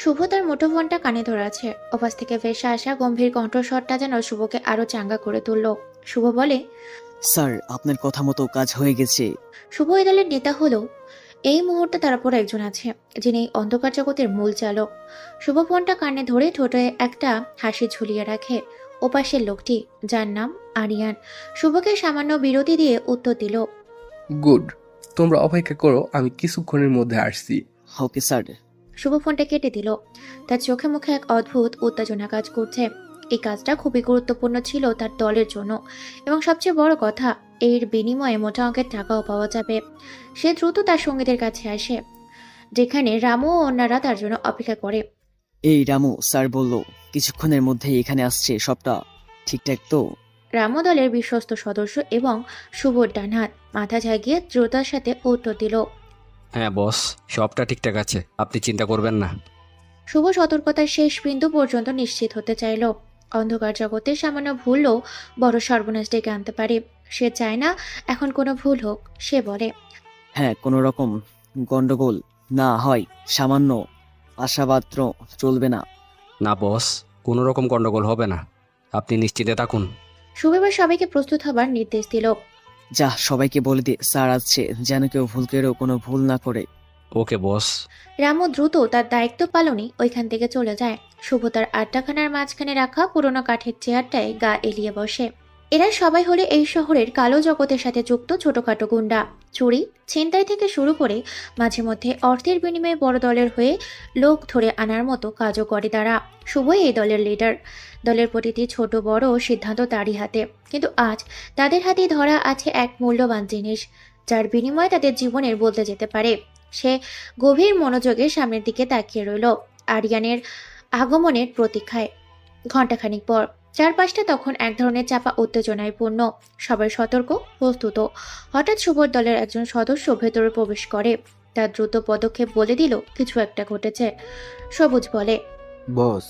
শুভ তার মুঠোফোনটা কানে ধরে আছে। ওপাশ থেকে ভেসে আসা গম্ভীর কণ্ঠস্বরটা যেন শুভকে আরো চাঙ্গা করে তুলল। শুভ বলে, স্যার, আপনার কথা মতো কাজ হয়ে গেছে। শুভ এই দলের নেতা হলো এই মুহূর্তে তার উপর একজন আছে, যিনি এই অন্ধকার জগতের মূল চালক। শুভ ফোনটা কানে ধরে ঠোঁটে একটা হাসি ঝুলিয়ে রাখে। ওপাশের লোকটি, যার নাম আরিয়ান, শুভকে সামান্য বিরতি দিয়ে উত্তর দিল, গুড। তোমরা অপেক্ষা করো, আমি কিছুক্ষণের মধ্যে আসছি। Okay sir. শুভ ফোনটা কেটে দিল। তার চোখে মুখে এক অদ্ভুত উত্তেজনা কাজ করছে। এই কাজটা খুবই গুরুত্বপূর্ণ ছিল তার দলের জন্য, এবং সবচেয়ে বড় কথা, এর বিনিময়ে মোটা অঙ্কের টাকাও পাওয়া যাবে। সে দ্রুত তার সঙ্গীদের কাছে আসে, যেখানে রামু ও অন্যরা তার জন্য অপেক্ষা করে। এই রামু স্যার বলল কিছুক্ষণের মধ্যে এখানে আসছে, সবটা ঠিকঠাক তো? রামু দলের বিশ্বস্ত সদস্য এবং শুভর ডান হাত, মাথা ঝাঁকিয়ে দ্রুততার সাথে উত্তর দিল। হ্যাঁ বস, সবটা ঠিকঠাক আছে, আপনি চিন্তা করবেন না। শুভ সতর্কতার শেষ বিন্দু পর্যন্ত নিশ্চিত হতে চাইল। অন্ধকার জগতে সামান্য ভুলও বড় সর্বনাশ ডেকে আনতে পারে। সে চায় না এখন কোনো ভুল হোক। সে বলে, হ্যাঁ, কোনো রকম গন্ডগোল না হয়, সামান্য আশাবাদ্র চলবে না। না বস, কোনো রকম গন্ডগোল হবে না, আপনি নিশ্চিন্তে থাকুন। শুভ এবার সবাইকে প্রস্তুত হবার নির্দেশ দিল। যা, সবাইকে বলে দে স্যার আসছে, যেন কেউ ভুল করেও কোনো ভুল না করে। ওকে বস। রামু দ্রুত তার দায়িত্ব পালনই ওইখান থেকে চলে যায়। শুভ তার আড্ডাখানার মাঝখানে রাখা পুরোনো কাঠের চেয়ারটায় গা এলিয়ে বসে। এরা সবাই হলে এই শহরের কালো জগতের সাথে যুক্ত ছোটখাটো গুন্ডা। চুরি, ছিনতাই থেকে শুরু করে মাঝে মধ্যে অর্থের বিনিময়ে বড় দলের হয়ে লোক ধরে আনার মতো কাজও করে তারা। শুভই এই দলের লিডার। দলের প্রতিটি ছোট বড় সিদ্ধান্ত তারই হাতে। কিন্তু আজ তাদের হাতে ধরা আছে এক মূল্যবান জিনিস, যার বিনিময়ে তাদের জীবনের বদলে যেতে পারে। সে গভীর মনোযোগে সামনের দিকে তাকিয়ে রইল, আরিয়ানের আগমনের প্রতীক্ষায়। ঘণ্টাখানিক পর চারপাশটা তখন এক ধরনের চাপা উত্তেজনায় পূর্ণ। সবাই সতর্ক, প্রস্তুত। হঠাৎ শুভর দলের একজন সদস্য ভেতরে প্রবেশ করে। তার দ্রুত পদক্ষেপ বলে দিল কিছু একটা ঘটেছে। সবুজ বলে, বস,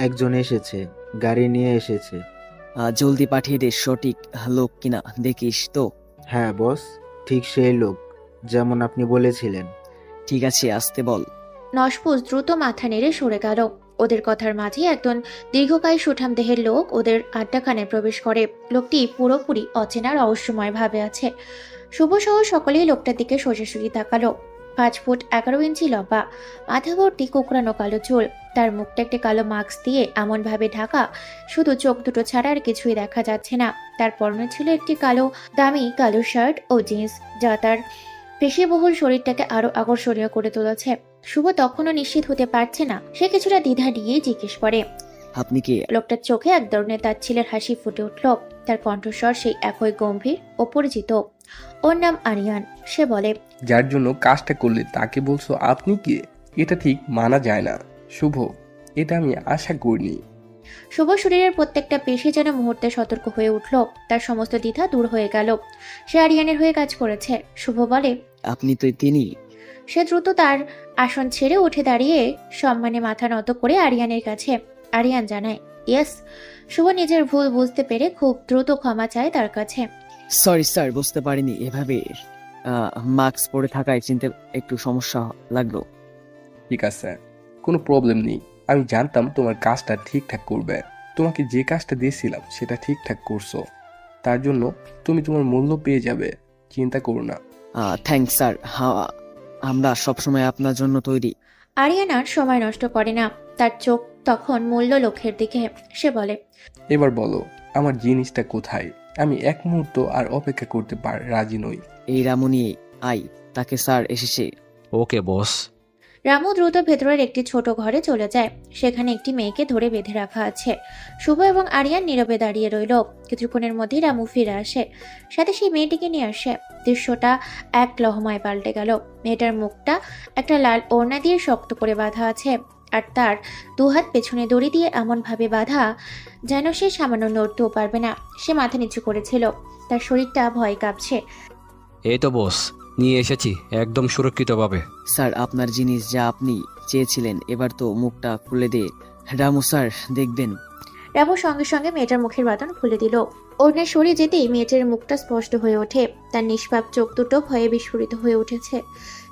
একজন এসেছে, গাড়ি নিয়ে এসেছে। জলদি পাঠিয়ে দে, সঠিক লোক কিনা দেখিস তো। হ্যাঁ বস, ঠিক সেই লোক, যেমন আপনি বলেছিলেন। ঠিক আছে, আসতে বল। নশপুস দ্রুত মাথা নেড়ে সরে গেল। ওদের কথার মাঝে একজন দীর্ঘকায় সুঠাম দেহের লোক ওদের আড্ডাখানায় প্রবেশ করে। লোকটি পুরোপুরি অচেনা রহস্যময় ভাবে আছে। শুভ সহ সকলেই লোকটার দিকে সোজাসুজি তাকালো। 5 ফুট 11 ইঞ্চি লম্বা, মাথা ভর্তি কোঁকড়ানো কালো চুল। তার মুখটা একটি কালো মাস্ক দিয়ে এমন ভাবে ঢাকা, শুধু চোখ দুটো ছাড়া আর কিছুই দেখা যাচ্ছে না। তার পরনে ছিল একটি দামি কালো শার্ট ও জিন্স, যা তার পেশিবহুল শরীরটাকে আরো আকর্ষণীয় করে তুলেছে। শুভ তখনও নিশ্চিত হতে পারছে না। সে কিছুটা দ্বিধা নিয়েই জিজ্ঞেস করে, আপনি কি? লোকটার চোখে এক ধরনের তাচ্ছিলের হাসি ফুটে উঠল। তার কণ্ঠস্বর সেই একই গম্ভীর ও পরিচিত। ওর নাম আরিয়ান। সে বলে, যার জন্য কাজটা করলে তাকে বলছো আপনি কে? এটা ঠিক মানা যায় না শুভ, এটা আমি আশা করিনি। শুভ শরীরের প্রত্যেকটা পেশি যেন মুহূর্তে সতর্ক হয়ে উঠল। তার সমস্ত দ্বিধা দূর হয়ে গেল। সে আরিয়ানের হয়ে কাজ করেছে। শুভ বলে, আপনি তো তিনি? সে দ্রুত তার আসন ছেড়ে উঠে দাঁড়িয়ে সম্মানে মাথা নত করে আরিয়ানের কাছে। আরিয়ান জানায়, ইয়েস। শুভ নিজের ভুল বুঝতে পেরে খুব দ্রুত ক্ষমা চায় তার কাছে। সরি স্যার, বুঝতে পারিনি। এভাবে মাস্ক পরে থাকায় চিনতে একটু সমস্যা লাগলো। ঠিক আছে, কোনো প্রবলেম নেই। আমি জানতাম তোমার কাজটা ঠিকঠাক করবে। তোমাকে যে কাজটা দিয়েছিলাম সেটা ঠিকঠাক করছো, তার জন্য তুমি তোমার মূল্য পেয়ে যাবে, চিন্তা করো না। থ্যাঙ্কস স্যার, আমরা সবসময় আপনার জন্য তৈরি। আরিয়ান আর সময় নষ্ট করে না। তার চোখ তখন মূল্য লক্ষ্যের দিকে। সে বলে, এবার বলো আমার জিনিসটা কোথায়? আমি এক মুহূর্ত আর অপেক্ষা করতে রাজি নই। এই রামুনি, আই, তাকে স্যার এসেছে। ওকে বস। রামু দ্রুত ভেতরের একটি ছোট ঘরে চলে যায়। সেখানে একটি মেয়েকে ধরে বেঁধে রাখা আছে। শুভ এবং আরিয়ান নীরবে দাঁড়িয়ে রইল। কিছুক্ষণের মধ্যেই রামু ফিরে আসে, সাথে সেই মেয়েটিকে নিয়ে আসে। দৃশ্যটা এক লহমায় পাল্টে গেল। মেয়েটার মুখটা একটা লাল ওড়না দিয়ে শক্ত করে বাঁধা আছে, আর তার দুহাত পেছনে দড়ি দিয়ে এমন ভাবে বাঁধা যেন সে সামান্য নড়তেও পারবে না। সে মাথা নিচু করেছিল, তার শরীরটা ভয়ে কাঁপছে। এই তো বস, নিয়ে এসেছি একদম সুরক্ষিতভাবে। স্যার, আপনার জিনিস যা আপনি চেয়েছিলেন, এবার তো মুখটা খুলে দে। রামু স্যার দেখবেন। রামু সঙ্গে সঙ্গে মেয়েটার মুখের বাঁধন খুলে দিল। ওড়না সরে যেতেই মেয়েটার মুখটা স্পষ্ট হয়ে ওঠে। তার নিষ্পাপ চোখ দুটো ভয়ে বিস্ফোরিত হয়ে উঠেছে।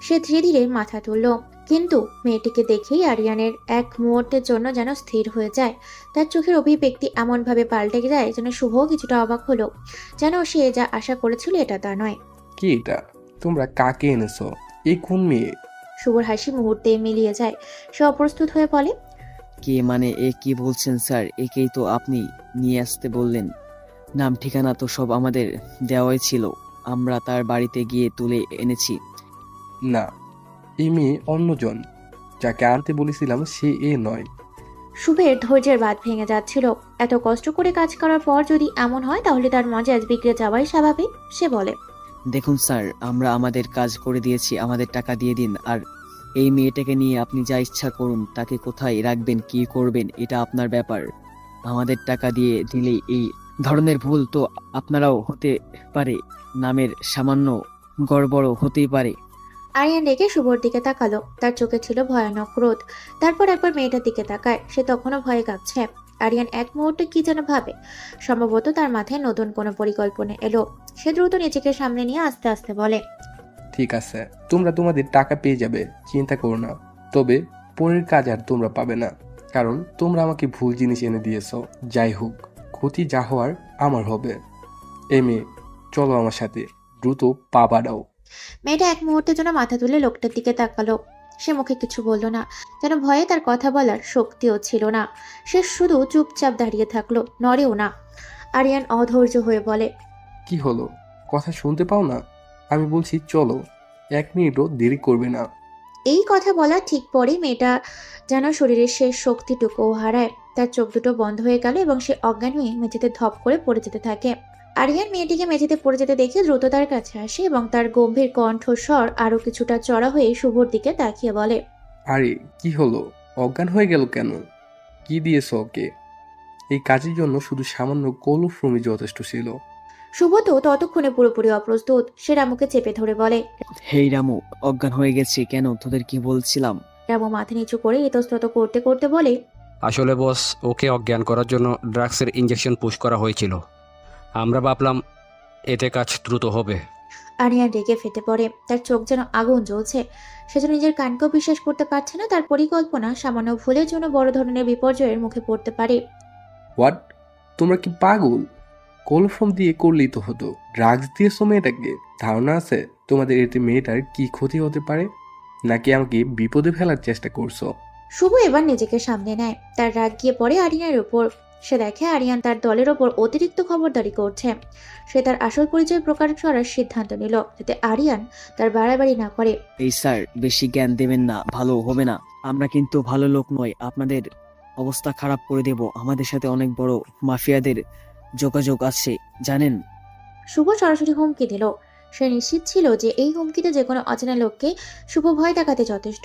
সে ধীরে ধীরে মাথা তুলল, কিন্তু মেয়েটিকে দেখেই আরিয়ানের এক মুহূর্তের জন্য যেন স্থির হয়ে যায়। তার চোখের অভিব্যক্তি এমনভাবে পাল্টে যায় যেন শুভও কিছুটা অবাক হলো। যেন সে যা আশা করেছিল এটা তা নয়। কি এটা? তোমরা কাকে এনেছো? এই কোন মেয়ে? শুভর হাসি মুহূর্তে মিলিয়ে যায়। সে অপ্রস্তুত হয়ে বলে, কে মানে এ কি বলছেন স্যার? একেই তো আপনি নিয়ে আসতে বললেন। নাম ঠিকানা তো সব আমাদের দেওয়াই ছিল, আমরা তার বাড়িতে গিয়ে তুলে এনেছি। না, এই মেয়ে অন্যজন। যাকে আনতে বলেছিলাম সে এ নয়। শুভের ধৈর্যের বাঁধ ভেঙে যাচ্ছিল। এত কষ্ট করে কাজ করার পর যদি এমন হয় তাহলে তার মজাজ বিগড়ে যাওয়াই স্বাভাবিক। সে বলে, দেখুন স্যার, আমরা আমাদের কাজ করে দিয়েছি, আমাদের টাকা দিয়ে দিন। আর এই মেয়েটাকে নিয়ে আপনি যা ইচ্ছা করুন, তাকে কোথায় রাখবেন, কি করবেন, এটা আপনার ব্যাপার। আমাদের টাকা দিয়ে দিলেই এই ধরনের ভুল তো আপনারাও হতে পারে, নামের সামান্য গড়বড় হতেই পারে। আরিয়ান রেগে শুভর দিকে তাকালো। তার চোখে ছিল ভয়ানক ক্রোধ। তারপর একবার মেয়েটার দিকে তাকায়। সে তখনও ভয়ে কাঁপছে। আরিয়ান এক মুহূর্তে কি যেন ভাবে। সম্ভবত তার মাথায় নতুন কোনো পরিকল্পনা এলো। সে দ্রুত নিজেকে সামনে নিয়ে আস্তে আস্তে বলে, ঠিক আছে, তোমরা তোমাদের টাকা পেয়ে যাবে, চিন্তা করো না। তবে পরের কাজ আর তোমরা পাবে না, কারণ তোমরা আমাকে ভুল জিনিস এনে দিয়েছো। যাই হোক, ক্ষতি যা হওয়ার আমার হবে। এই মেয়ে, চলো আমার সাথে, দ্রুত পা বাড়াও। মেয়েটা এক মুহূর্তের জন্য মাথা তুলে লোকটার দিকে তাকালো। সে মুখে কিছু বলল না, যেন ভয়ে তার কথা বলার শক্তিও ছিল না। সে শুধু চুপচাপ দাঁড়িয়ে থাকলো, নড়েও না। আরিয়ান অধৈর্য হয়ে বলে, কি হলো? কথা শুনতে পাও না? আমি বলছি চলো, 1 মিনিটও দেরি করবে না। এই কথা বলার ঠিক পরেই মেয়েটা যেন শরীরের শেষ শক্তিটুকুও হারায়। তার চোখ দুটো বন্ধ হয়ে গেল এবং সে অজ্ঞান হয়ে মেঝেতে ধপ করে পড়ে যেতে থাকে। আরিয়ান মেয়েটিকে মেঝেতে পড়ে যেতে দেখে দ্রুত তার কাছে আসে এবং তার গম্ভীর কণ্ঠস্বর আরো কিছুটা চড়া হয়ে শুভর দিকে তাকিয়ে বলে, আরে কি হলো? অজ্ঞান হয়ে গেল কেন? কি দিয়েছ ওকে? এই কাজের জন্য শুধু সামান্য কলফ্রমই যথেষ্ট ছিল। শুভ তো ততক্ষণে পুরোপুরি অপ্রস্তুত। সে রামুকে চেপে ধরে বলে, হেই রামু, অজ্ঞান হয়ে গেছে কেন? তোদের কি বলছিলাম? রামু মাথা নিচু করে ইতস্তত করতে করতে বলে, আসলে বস, ওকে অজ্ঞান করার জন্য ড্রাগসের ইঞ্জেকশন পুশ করা হয়েছিল। আমরা ভাবলাম এতে কাজ দ্রুত হবে। আরিয়ান রেগে ফেটে পড়ে। তার চোখ যেন আগুন জ্বলছে। সে যেন নিজের কানকেও বিশ্বাস করতে পারছে না। তার পরিকল্পনা সামান্য ভুলের জন্য বড় ধরনের বিপর্যয়ের মুখে পড়তে পারে। হোয়াট? তোমরা কি পাগল? কলফ্রম দিয়ে করলেই তো হতো, ড্রাগস দিয়েছো মেয়েটাকে। ধারণা আছে তোমাদের এতে মেয়েটার কি ক্ষতি হতে পারে? নাকি আমাকে বিপদে ফেলার চেষ্টা করছো? শুভ এবার নিজেকে সামনে নেয়। তার রাগ গিয়ে পড়ে আরিয়ানের উপর। সে দেখে আরিয়ান তার দলের ওপর অতিরিক্ত খবরদারি করছে। সে তার আসল পরিচয় প্রকাশ করার সিদ্ধান্ত নিল, যাতে আরিয়ান তার বাড়াবাড়ি না করে। এই স্যার, বেশি জ্ঞান দেবেন না, ভালো হবে না। আমরা কিন্তু ভালো লোক নয়, আপনাদের অবস্থা খারাপ করে দেব। আমাদের সাথে অনেক বড় মাফিয়াদের যোগাযোগ আছে, জানেন। শুভ সরাসরি হুমকি দিল। সে নিশ্চিত ছিল যে এই হুমকিতে যে কোনো অচেনা লোককে শুভ ভয় দেখাতে যথেষ্ট।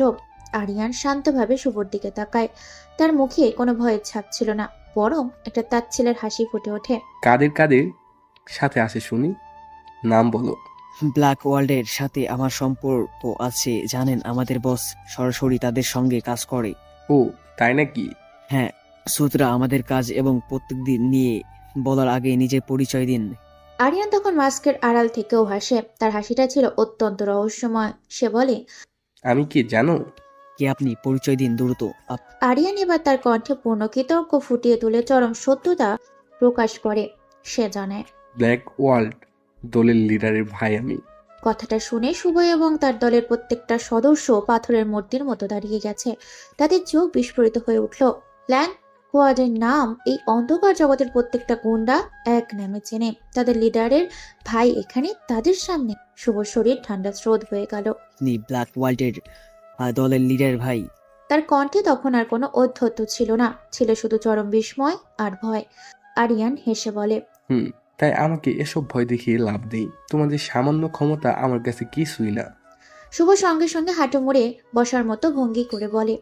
আরিয়ান শান্তভাবে শুভর দিকে তাকায়। তার মুখে কোনো ভয়ের ছাপ ছিল না, বরং একটা তাচ্ছিলের হাসি ফুটে ওঠে। কাদের কাদের সাথে আসে শুনি, নাম বলো। ব্ল্যাক ওয়ার্ল্ডের সাথে আমার সম্পর্ক আছে, জানেন। আমাদের বস সরাসরি তাদের সঙ্গে কাজ করে। ও তাই নাকি? হ্যাঁ, সুতরাং আমাদের কাজ এবং প্রত্যেকদিন নিয়ে বলার আগে নিজের পরিচয় দিন। আরিয়ান তখন মাস্কের আড়াল থেকেও হাসে। তার হাসিটা ছিল অত্যন্ত রহস্যময়। সে বলে, আমি কি জানো? কে আপনি? পরিচয় দিন দ্রুত। আরিয়ান এবার তার কণ্ঠে পূর্ণ কৃতজ্ঞ ফুটিয়ে তুলে চরম সত্যতা প্রকাশ করে। সে জানায়, ব্ল্যাক ওয়ার্ল্ড দলের লিডারের ভাই আমি। কথাটা শুনে শুভ এবং তার দলের প্রত্যেকটা সদস্য পাথরের মূর্তির মতো দাঁড়িয়ে গেছে। তাদের চোখ বিস্ফোরিত হয়ে উঠল। প্ল্যান কোয়াডের নাম এই অন্ধকার জগতের প্রত্যেকটা গুন্ডা এক নামে চেনে। তাদের লিডারের ভাই এখানে তাদের সামনে। শুভ শরীর ঠান্ডা স্রোত হয়ে গেল। আপনি ব্ল্যাক ওয়ার্ল্ডের দলের লিডার ভাই? তার কণ্ঠে তখন আর কোনো ঔদ্ধত্য ছিল না, ছিল শুধু চরম বিস্ময় আর ভয়। আরিয়ান হেসে বলে, তাই আমাকে এসব ভয় দেখিয়ে লাভ নেই। তোমাদের সামান্য ক্ষমতা আমার কাছে কিছুই না। শুভ সঙ্গে সঙ্গে হাঁটু মুড়ে বসার মতো ভঙ্গি করে বলে,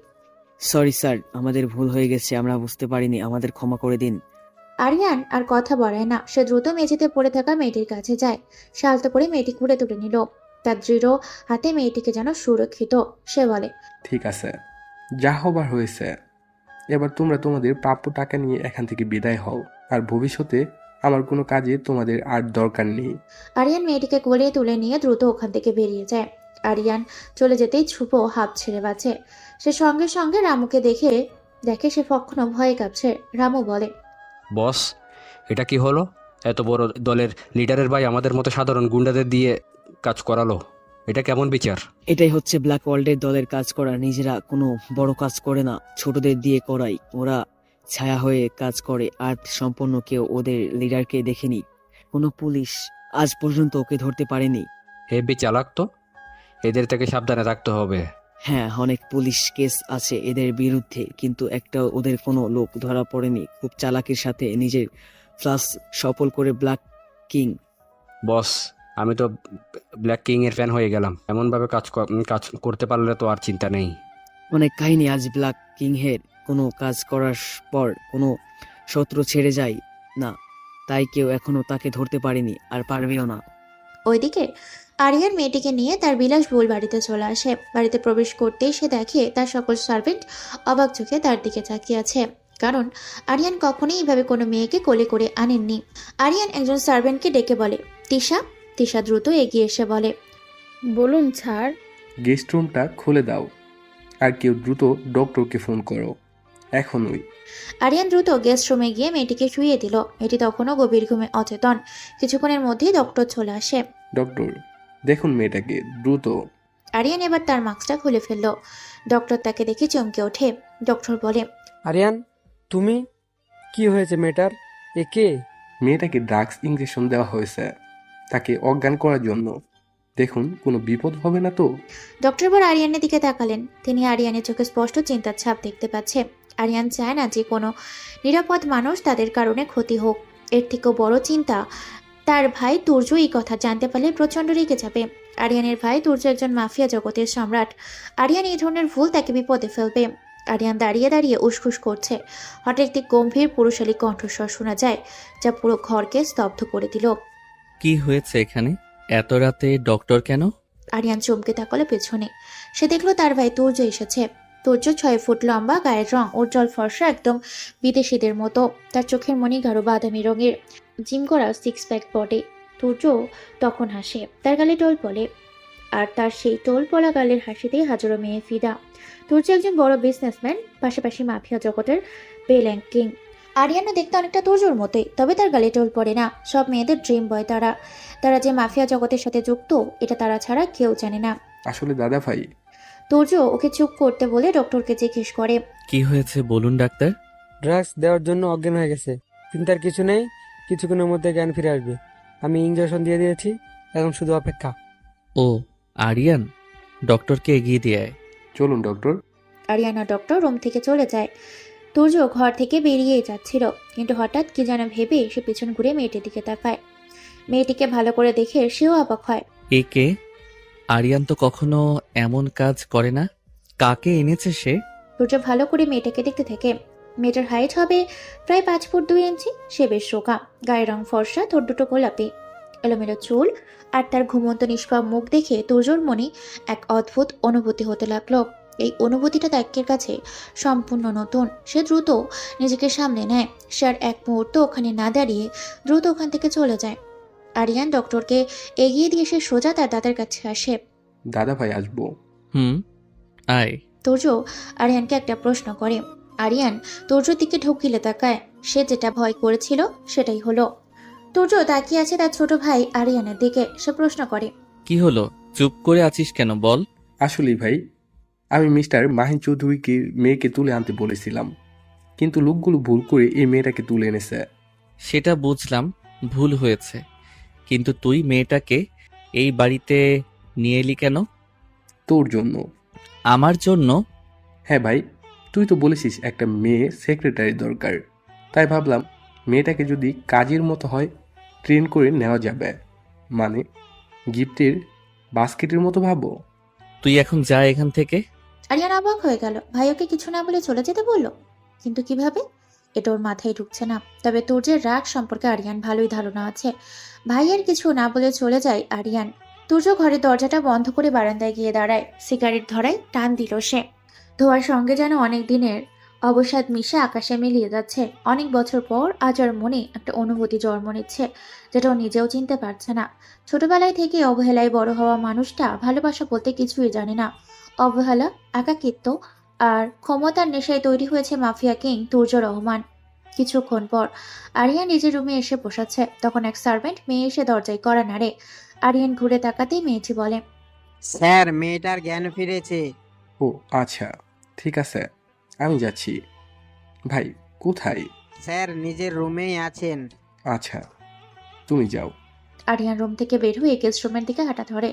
সরি স্যার, আমাদের ভুল হয়ে গেছে, আমরা বুঝতে পারিনি, আমাদের ক্ষমা করে দিন। আরিয়ান আর কথা বাড়ায় না। সে দ্রুত মেঝেতে পড়ে থাকা মেয়েটির কাছে যায়। সে আলতো করে মেয়েটি ঘুরে তুলে নিল। তার দৃঢ় হাতে মেয়েটিকে যেন সুরক্ষিত। সে বলে, ঠিক আছে, যা হবার হয়েছে। এবার তোমরা তোমাদের প্রাপ্য টাকা নিয়ে এখান থেকে বিদায় হও, আর ভবিষ্যতে আমার কোনো কাজে তোমাদের আর দরকার নেই। আরিয়ান মেয়েটিকে কোলে তুলে নিয়ে দ্রুত ওখান থেকে বেরিয়ে যায়। আরিয়ান চলে যেতেই শুভ হাঁপ ছেড়ে বাঁচে। সে সঙ্গে সঙ্গে রামুকে দেখে সে কখনো ভয়ে কাঁপছে। রামু বলে, বস, এটা কি হলো? এত বড় দলের লিডারের ভাই আমাদের মতো সাধারণ গুন্ডাদের দিয়ে কাজ করালো। এটা কেমন বিচার? এটাই হচ্ছে ব্ল্যাক ওয়ার্ল্ডের দলের কাজ করা। নিজেরা কোনো বড় কাজ করে না, ছোটদের দিয়ে করাই। ওরা ছায়া হয়ে কাজ করে, আর সম্পন্ন কেউ ওদের লিডারকে দেখেনি। কোনো পুলিশ আজ পর্যন্ত ওকে ধরতে পারেনি। হেভি চালাক তো, এদের থেকে সাবধানে থাকতে হবে। হ্যাঁ, অনেক পুলিশ কেস আছে এদের বিরুদ্ধে, কিন্তু একটা ওদের কোনো লোক ধরা পড়েনি। খুব চালাকির সাথে নিজের ফ্লাস সফল করে ব্ল্যাক কিং। বস, আমি তো ব্ল্যাক কিং এর ফ্যান হয়ে গেলাম। এমনভাবে কাজ করতে পারলে তো আর চিন্তা নেই। অনেক কাহিনী। আজ ব্ল্যাক কিং এর কোনো কাজ করার পর কোনো শত্রু ছেড়ে যায় না, তাই কেউ এখনো তাকে ধরতে পারেনি, আর পারবেও না। ওইদিকে আরিয়ান মেয়েটিকে নিয়ে তার বিলাসবহুল বাড়িতে চলে আসে। বাড়িতে প্রবেশ করতেই সে দেখে তার সকল সার্ভেন্ট অবাক চোখে তার দিকে তাকিয়ে আছে, কারণ আরিয়ান কখনোই এইভাবে কোনো মেয়েকে কোলে করে আনেননি। আরিয়ান একজন সার্ভেন্টকে ডেকে বলে, তিশা। তিশা দ্রুত এগিয়ে এসে বলে, বলুন স্যার। গেস্ট রুমটা খুলে দাও, আর কেউ দ্রুত ডক্টরকে ফোন করো এখনই। আরিয়ান দ্রুত গেস্ট রুমে গিয়ে মেয়েটিকে শুইয়ে দিল। মেয়েটি তখনও গভীর ঘুমে অচেতন। কিছুক্ষণের মধ্যেই ডক্টর চলে আসে। ডক্টর, দেখুন মেয়েটাকে দ্রুত। আরিয়ান এবার তার মাস্কটা খুলে ফেলল। ডক্টর তাকে দেখে চমকে ওঠে। ডক্টর বলে, আরিয়ান, তুমি? কি হয়েছে মেয়েটার? এ কে? মেয়েটাকে ড্রাগস ইঞ্জেকশন দেওয়া হয়েছে তাকে অজ্ঞান করার জন্য। দেখুন কোনো বিপদ হবে না তো? ডক্টর এবার আরিয়ানের দিকে তাকালেন। তিনি আরিয়ানের চোখে স্পষ্ট চিন্তার ছাপ দেখতে পাচ্ছে। আরিয়ান চায় না যে কোনো নিরাপদ মানুষ তাদের কারণে ক্ষতি হোক। এর থেকেও বড় চিন্তা, তার ভাই তুর্য এই কথা জানতে পারলে প্রচণ্ড রেগে যাবে। আরিয়ানের ভাই তুর্য একজন মাফিয়া জগতের সম্রাট। আরিয়ান এই ধরনের ভুল তাকে বিপদে ফেলবে। আরিয়ান দাঁড়িয়ে দাঁড়িয়ে উসখুস করছে। হঠাৎ একটি গম্ভীর পুরুষালী কণ্ঠস্বর শোনা যায়, যা পুরো ঘরকে স্তব্ধ করে দিল। কি হয়েছে এখানে এত রাতে? ডক্টর কেন? আরিয়ান চমকে তাকালো পেছনে। সে দেখলো তার ভাই তুর্য এসেছে। তুর্য 6 ফুট লম্বা, গায়ের রং উজ্জ্বল ফর্সা, একদম বিদেশিদের মতো। তার চোখের মনি গাঢ় বাদামি রঙের, জিম করা 6 প্যাক বডি। তুর্য তখন হাসে, তার গালে টোল পড়ে, আর তার সেই টোল পড়া গালের হাসিতেই হাজারো মেয়ে ফিদা। তুর্য একজন বড় বিজনেসম্যান, পাশাপাশি মাফিয়া জগতের বেল্যাং কিং। আরিয়ানও দেখতে অনেকটা তুর্যর মতোই, তবে তার গালে টোল পড়ে না। সব মেয়েদের ড্রিম বয় তারা যে মাফিয়া জগতের সাথে যুক্ত, এটা তারা ছাড়া কেউ জানে না। আসলে দাদা ভাই। তুর্য ওকে চুপ করতে বলে ডক্টরকে জিজ্ঞেস করে, কি হয়েছে বলুন ডাক্তার। ড্রাগস দেওয়ার জন্য অজ্ঞান হয়ে গেছে। চিন্তার কিছু নেই, কিছুক্ষণের মধ্যে জ্ঞান ফিরে আসবে। আমি ইঞ্জেকশন দিয়ে দিয়েছি, এখন শুধু অপেক্ষা। ও আরিয়ান, ডক্টরকে এগিয়ে দিয়ে আয়। চলুন ডক্টর। আরিয়ানা ডক্টর রুম থেকে চলে যায়। তুর্য ঘর থেকে বেরিয়েই যাচ্ছিল, কিন্তু হঠাৎ কি যেন ভেবে সে পিছন ঘুরে মেয়েটির দিকে তাকায়। মেয়েটিকে ভালো করে দেখে সেও অবাক হয়। এ কে? আরিয়ান তো কখনো এমন কাজ করে না। কাকে এনেছে সে? তুর্য ভালো করে মেয়েটাকে দেখতে থাকে। মেয়েটার হাইট হবে প্রায় 5 ফুট 2 ইঞ্চি। সে বেশ রোগা, গায়ের রং ফর্সা, ঠোঁট দুটো গোলাপি, এলোমেলো চুল, আর তার ঘুমন্ত নিষ্পাপ মুখ দেখে তুর্যর মনে এক অদ্ভুত অনুভূতি হতে লাগলো। এই অনুভূতিটা তাকের কাছে সম্পূর্ণ নতুন। সে দ্রুত নিজেকে সামলে নেয়। সে আর এক মুহূর্ত ওখানে না দাঁড়িয়ে দ্রুত ওখান থেকে চলে যায়। আরিয়ান ডক্টরকে এগিয়ে দিয়ে সে সোজা তার দাদার কাছে আসে। দাদা ভাই আসবো। আয়। তুর্য আরিয়ানকে একটা প্রশ্ন করে। আরিয়ান তুর্যর দিকে ঢুকিলে তাকায়। সে যেটা ভয় করেছিল সেটাই হলো। তুর্য তাকিয়ে আছে তার ছোট ভাই আরিয়ানের দিকে। সে প্রশ্ন করে, কি হলো? চুপ করে আছিস কেন বল। আসলেই ভাই, আমি মিস্টার মাহিন চৌধুরীকে মেয়েকে তুলে আনতে বলেছিলাম, কিন্তু লোকগুলো ভুল করে এই মেয়েটাকে তুলে এনেছে। সেটা বুঝলাম, ভুল হয়েছে, কিন্তু তুই মেয়েটাকে এই বাড়িতে নিয়ে এলি কেন? তোর জন্য। আমার জন্য? হ্যাঁ ভাই, তুই তো বলেছিস একটা মেয়ে সেক্রেটারি দরকার, তাই ভাবলাম মেয়েটাকে যদি কাজের মতো হয় ট্রেন করে নেওয়া যাবে, মানে গিফটের বাস্কেটের মতো ভাবো। তুই এখন যা এখান থেকে। আরিয়ান অবাক হয়ে গেল। ভাই ওকে কিছু না বলে চলে যেতে বলল, কিন্তু কিভাবে? এটা ওর মাথায় ঢুকছে না। তবে তুর্যের রাগ সম্পর্কে আরিয়ান ভালোই ধারণা আছে। ভাইয়ের কিছু না বলে চলে যায় আরিয়ান। তুর্য ঘরের দরজাটা বন্ধ করে বারান্দায় গিয়ে দাঁড়ায়। সিগারেট ধরায় টান দিল সে। ধোয়ার সঙ্গে যেন অনেক দিনের অবসাদ মিশে আকাশে মিলিয়ে যাচ্ছে। অনেক বছর পর আজ ওর মনে একটা অনুভূতি জন্ম নিচ্ছে, যেটা ও নিজেও চিনতে পারছে না। ছোটবেলায় থেকে অবহেলায় বড় হওয়া মানুষটা ভালোবাসা বলতে কিছুই জানে না। অবহেলা, একাকিত্ব আর ক্ষমতার নেশায় তৈরি হয়েছে মাফিয়া কিং তুর্য রহমান। কিছুক্ষণ পর আরিয়ান নিজের রুমে এসে বসাচ্ছে, তখন এক সার্ভেন্ট মেয়ে এসে দরজায় কড়া নাড়ে। আরিয়ান ঘুরে তাকাতেই মেয়েটি বলে, স্যার, মেয়েটার জ্ঞান ফিরেছে। ও আচ্ছা, ঠিক আছে, আমি যাচ্ছি। ভাই, কোথায়? স্যার, নিজের রুমেই আছেন। আচ্ছা, তুমি যাও। আরিয়ান রুম থেকে বের হয়ে গেস্ট রুমের দিকে হাঁটা ধরে।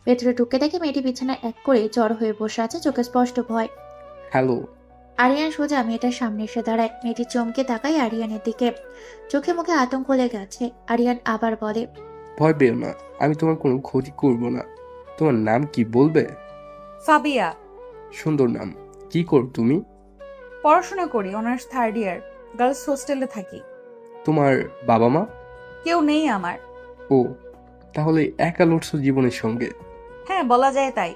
ভেতরে ঢুকে দেখে মেয়েটি বিছানায় এক করে জড়ো হয়ে বসে আছে, চোখে স্পষ্ট ভয়। হ্যালো। আরিয়ান সোজা মেয়েটার সামনে এসে দাঁড়ায়। মেয়েটি চমকে তাকায় আরিয়ানের দিকে, চোখে মুখে আতঙ্ক লেগে আছে। আরিয়ান আবার বলে, ভয় পেও না, আমি তোমার কোনো ক্ষতি করব না। তোমার নাম কি বলবে? ফাবিয়া। সুন্দর নাম। কি করো তুমি? পড়াশোনা করি, অনার্স 3rd ইয়ার, গার্লস হোস্টেলে থাকি। তোমার বাবা মা? কেউ নেই আমার। ও, তাহলে একা লড়ছো জীবনের সঙ্গে। হ্যাঁ, বলা যায় তাই।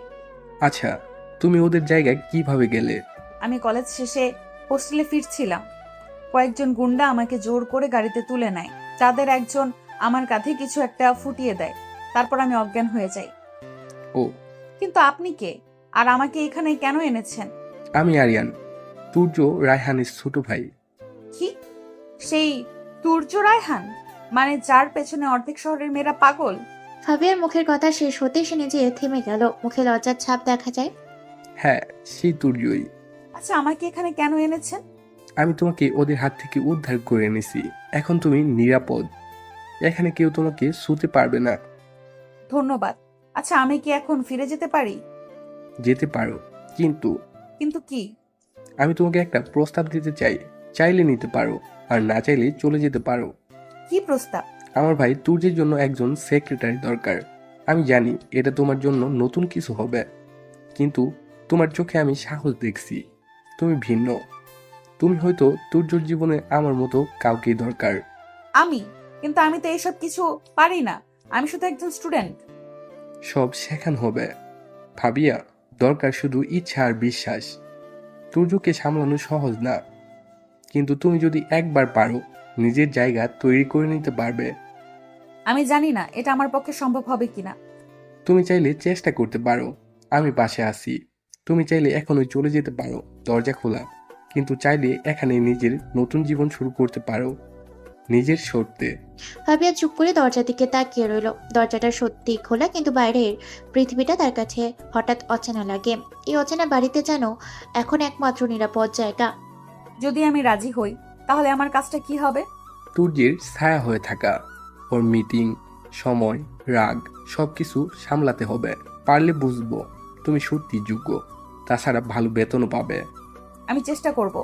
আচ্ছা, তুমি ওদের জায়গায় কিভাবে গেলে? আমি কলেজ শেষে হোস্টেলে ফিরছিলাম। কয়েকজন গুন্ডা আমাকে জোর করে গাড়িতে তুলে নেয়। তাদের একজন আমার কাঁধে কিছু একটা ফুটিয়ে দেয়, তারপর আমি অজ্ঞান হয়ে যাই। ও, কিন্তু আপনি কে, আর আমাকে এখানে কেন এনেছেন? আমি আরিয়ান, তুর্য রায়হানের ছোট ভাই। কি? সেই তুর্য রায়হান? মানে যার পেছনে অর্ধেক শহরের মেয়েরা পাগল? ফাবিয়ার মুখের কথা শেষ হতে সে নিজে থেমে গেল, মুখে লজ্জার ছাপ দেখা যায়। হ্যাঁ, সেই তুর্যই। আচ্ছা, আমাকে এখানে কেন এনেছেন? আমি তোমাকে ওদের হাত থেকে উদ্ধার করে এনেছি। এখন তুমি নিরাপদ। এখানে কেউ তোমাকে ছুঁতে পারবে না। ধন্যবাদ। আচ্ছা, আমি কি এখন ফিরে যেতে পারি? যেতে পারো, কিন্তু কিন্তু কি? আমি তোমাকে একটা প্রস্তাব দিতে চাই। চাইলে নিতে পারো, আর না চাইলে চলে যেতে পারো। কি প্রস্তাব? আমার ভাই তুর্যের জন্য একজন সেক্রেটারি দরকার। আমি জানি এটা তোমার জন্য নতুন কিছু হবে, কিন্তু তোমার চোখে আমি সাহস দেখছি। তুমি ভিন্ন। তুমি হয়তো তুর্যর জীবনে আমার মতো কাউকেই দরকার। কিন্তু আমি তো এইসব কিছু পারি না। আমি শুধু একজন স্টুডেন্ট। সব শেখানো হবে ভাবিয়া। দরকার শুধু ইচ্ছা আর বিশ্বাস। তুর্যকে সামলানো সহজ না, কিন্তু তুমি যদি একবার পারো, নিজের জায়গা তৈরি করে নিতে পারবে। আমি জানি না এটা আমার পক্ষে সম্ভব হবে কিনা। তুমি চাইলে চেষ্টা করতে পারো, আমি পাশে আছি। তুমি চাইলে এখনই চলে যেতে পারো, দরজা খোলা। কিন্তু চাইলে এখানে নিজের নতুন জীবন শুরু করতে পারো, নিজের শর্তে। ফাবিয়া চুপ করে দরজার দিকে তাকিয়ে রইল। দরজাটা সত্যি খোলা, কিন্তু বাইরের পৃথিবীটা তার কাছে হঠাৎ অচেনা লাগে। এই অচেনা বাড়িতে যেন এখন একমাত্র নিরাপদ জায়গা। যদি আমি রাজি হই, তাহলে আমার কাজটা কি হবে? তুর্যের ছায়া হয়ে থাকা। ওর মিটিং, সময়, রাগ সবকিছু সামলাতে হবে। পারলে বুঝবো তুমি সত্যি যোগ্য। তাছাড়া ভালো বেতনও পাবে। আমি চেষ্টা করব।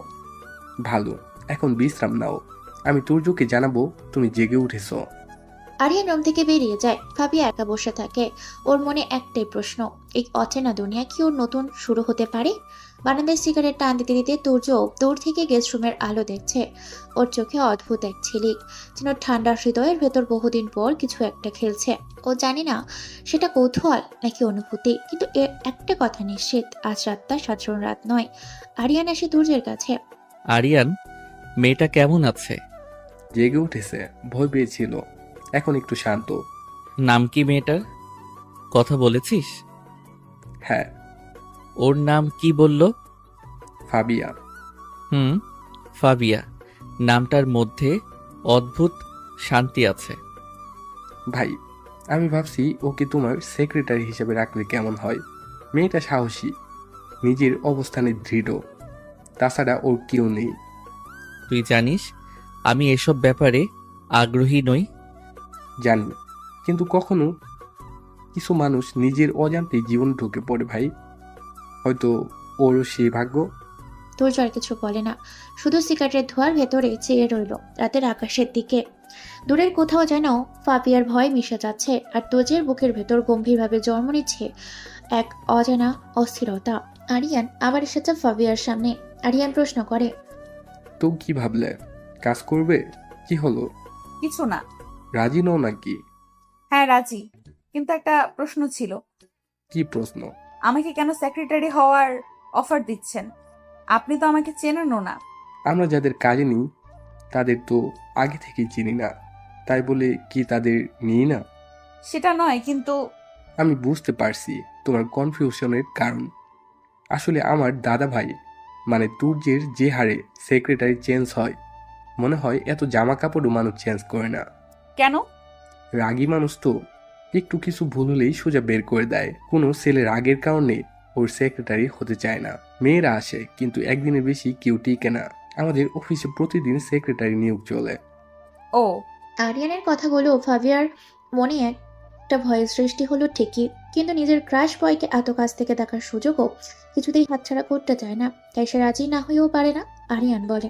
ভালো, এখন বিশ্রাম নাও। আমি তুর্যকে জানাবো তুমি জেগে উঠেছো। আরিয়ান রুম থেকে বেরিয়ে যায়। ফাবিয়া একা বসে থাকে। ওর মনে একটাই প্রশ্ন, এই অচেনা দুনিয়া কি ওর নতুন শুরু হতে পারে? বারান্দায় সিগারেট টান দিতে দিতে তুর্য দূর থেকে গেস্ট রুমের আলো দেখছে। ওর চোখে অদ্ভুত এক ঝিলিক, যেন ঠান্ডা হৃদয়ের ভেতর বহুদিন পর কিছু একটা খেলছে। ও জানি না সেটা কৌতূহল নাকি অনুভূতি, কিন্তু এর একটা কথা নিশ্চিত, আজ রাতটা সাধারণ রাত নয়। আরিয়ান আসে তুর্যের কাছে। আরিয়ান, মেয়েটা কেমন আছে? জেগে উঠেছে, ভয় পেয়েছিল, এখন একটু শান্ত। নাম কি মেয়েটার? কথা বলেছিস? হ্যাঁ। ওর নাম কি বলল? ফাবিয়া। ফাবিয়া। নামটার মধ্যে অদ্ভুত শান্তি আছে। ভাই, আমি ভাবছি ওকে তোমার সেক্রেটারি হিসেবে রাখলে কেমন হয়। মেয়েটা সাহসী, নিজের অবস্থানে দৃঢ়। তাছাড়া ওর কেউ নেই। তুই জানিস আমি এসব ব্যাপারে আগ্রহী নই। জানি, কিন্তু কখনো কিছু মানুষ নিজের অজান্তেই জীবন ঢুকে পড়ে ভাই। হয়তো ওরও সেই ভাগ্য। তুর্য আর কিছু বলে না, শুধু সিগারেটের ধোঁয়ার ভেতরে চেয়ে রইল রাতের আকাশের দিকে। দূরের কোথাও যেন ফাবিয়ার ভয় মিশে যাচ্ছে, আর তুর্যের বুকের ভেতর গম্ভীরভাবে জন্ম নিচ্ছে এক অজানা অস্থিরতা। আরিয়ান আবার এসেছে ফাবিয়ার সামনে। আরিয়ান প্রশ্ন করে, তো কি ভাবলে? কাজ করবে? কি হলো? কিছু না। রাজি নও নাকি? হ্যাঁ, রাজি, কিন্তু একটা প্রশ্ন ছিল। কি প্রশ্ন? আমাকে কেন সেক্রেটারি হওয়ার অফার দিচ্ছেন? আপনি তো আমাকে চেনেনও না। আমরা যাদের কাজে নিই তাদের তো আগে থেকেই চিনি না, তাই বলে কি তাদের নিই না? সেটা নয়, কিন্তু আমি বুঝতে পারছি তোমার কনফিউশনের কারণ। আসলে আমার দাদা ভাই মানে তুর্যের যে হারে সেক্রেটারি চেঞ্জ হয়, মনে হয় এত জামা কাপড়ও মানুষ চেঞ্জ করে না। কেন? রাগী মানুষ তো, একটু কিছু ভুল হলেই সোজা বের করে দেয়। কোনো ছেলে রাগের কারণে ওর সেক্রেটারি হতে চায় না। মেয়েরা আসে কিন্তু একদিনের বেশি কেউ টিকে না। আমাদের অফিসে প্রতিদিন সেক্রেটারি নিয়োগ চলে। ও, আরিয়ানের কথাগুলো ফাবিয়ার মনে একটা ভয়ের সৃষ্টি হলো ঠিকই, কিন্তু নিজের ক্রাশ বয়কে এত কাছ থেকে দেখার সুযোগও কিছুতেই হাতছাড়া করতে চায় না, তাই সে রাজি না হয়েও পারে না। আরিয়ান বলে,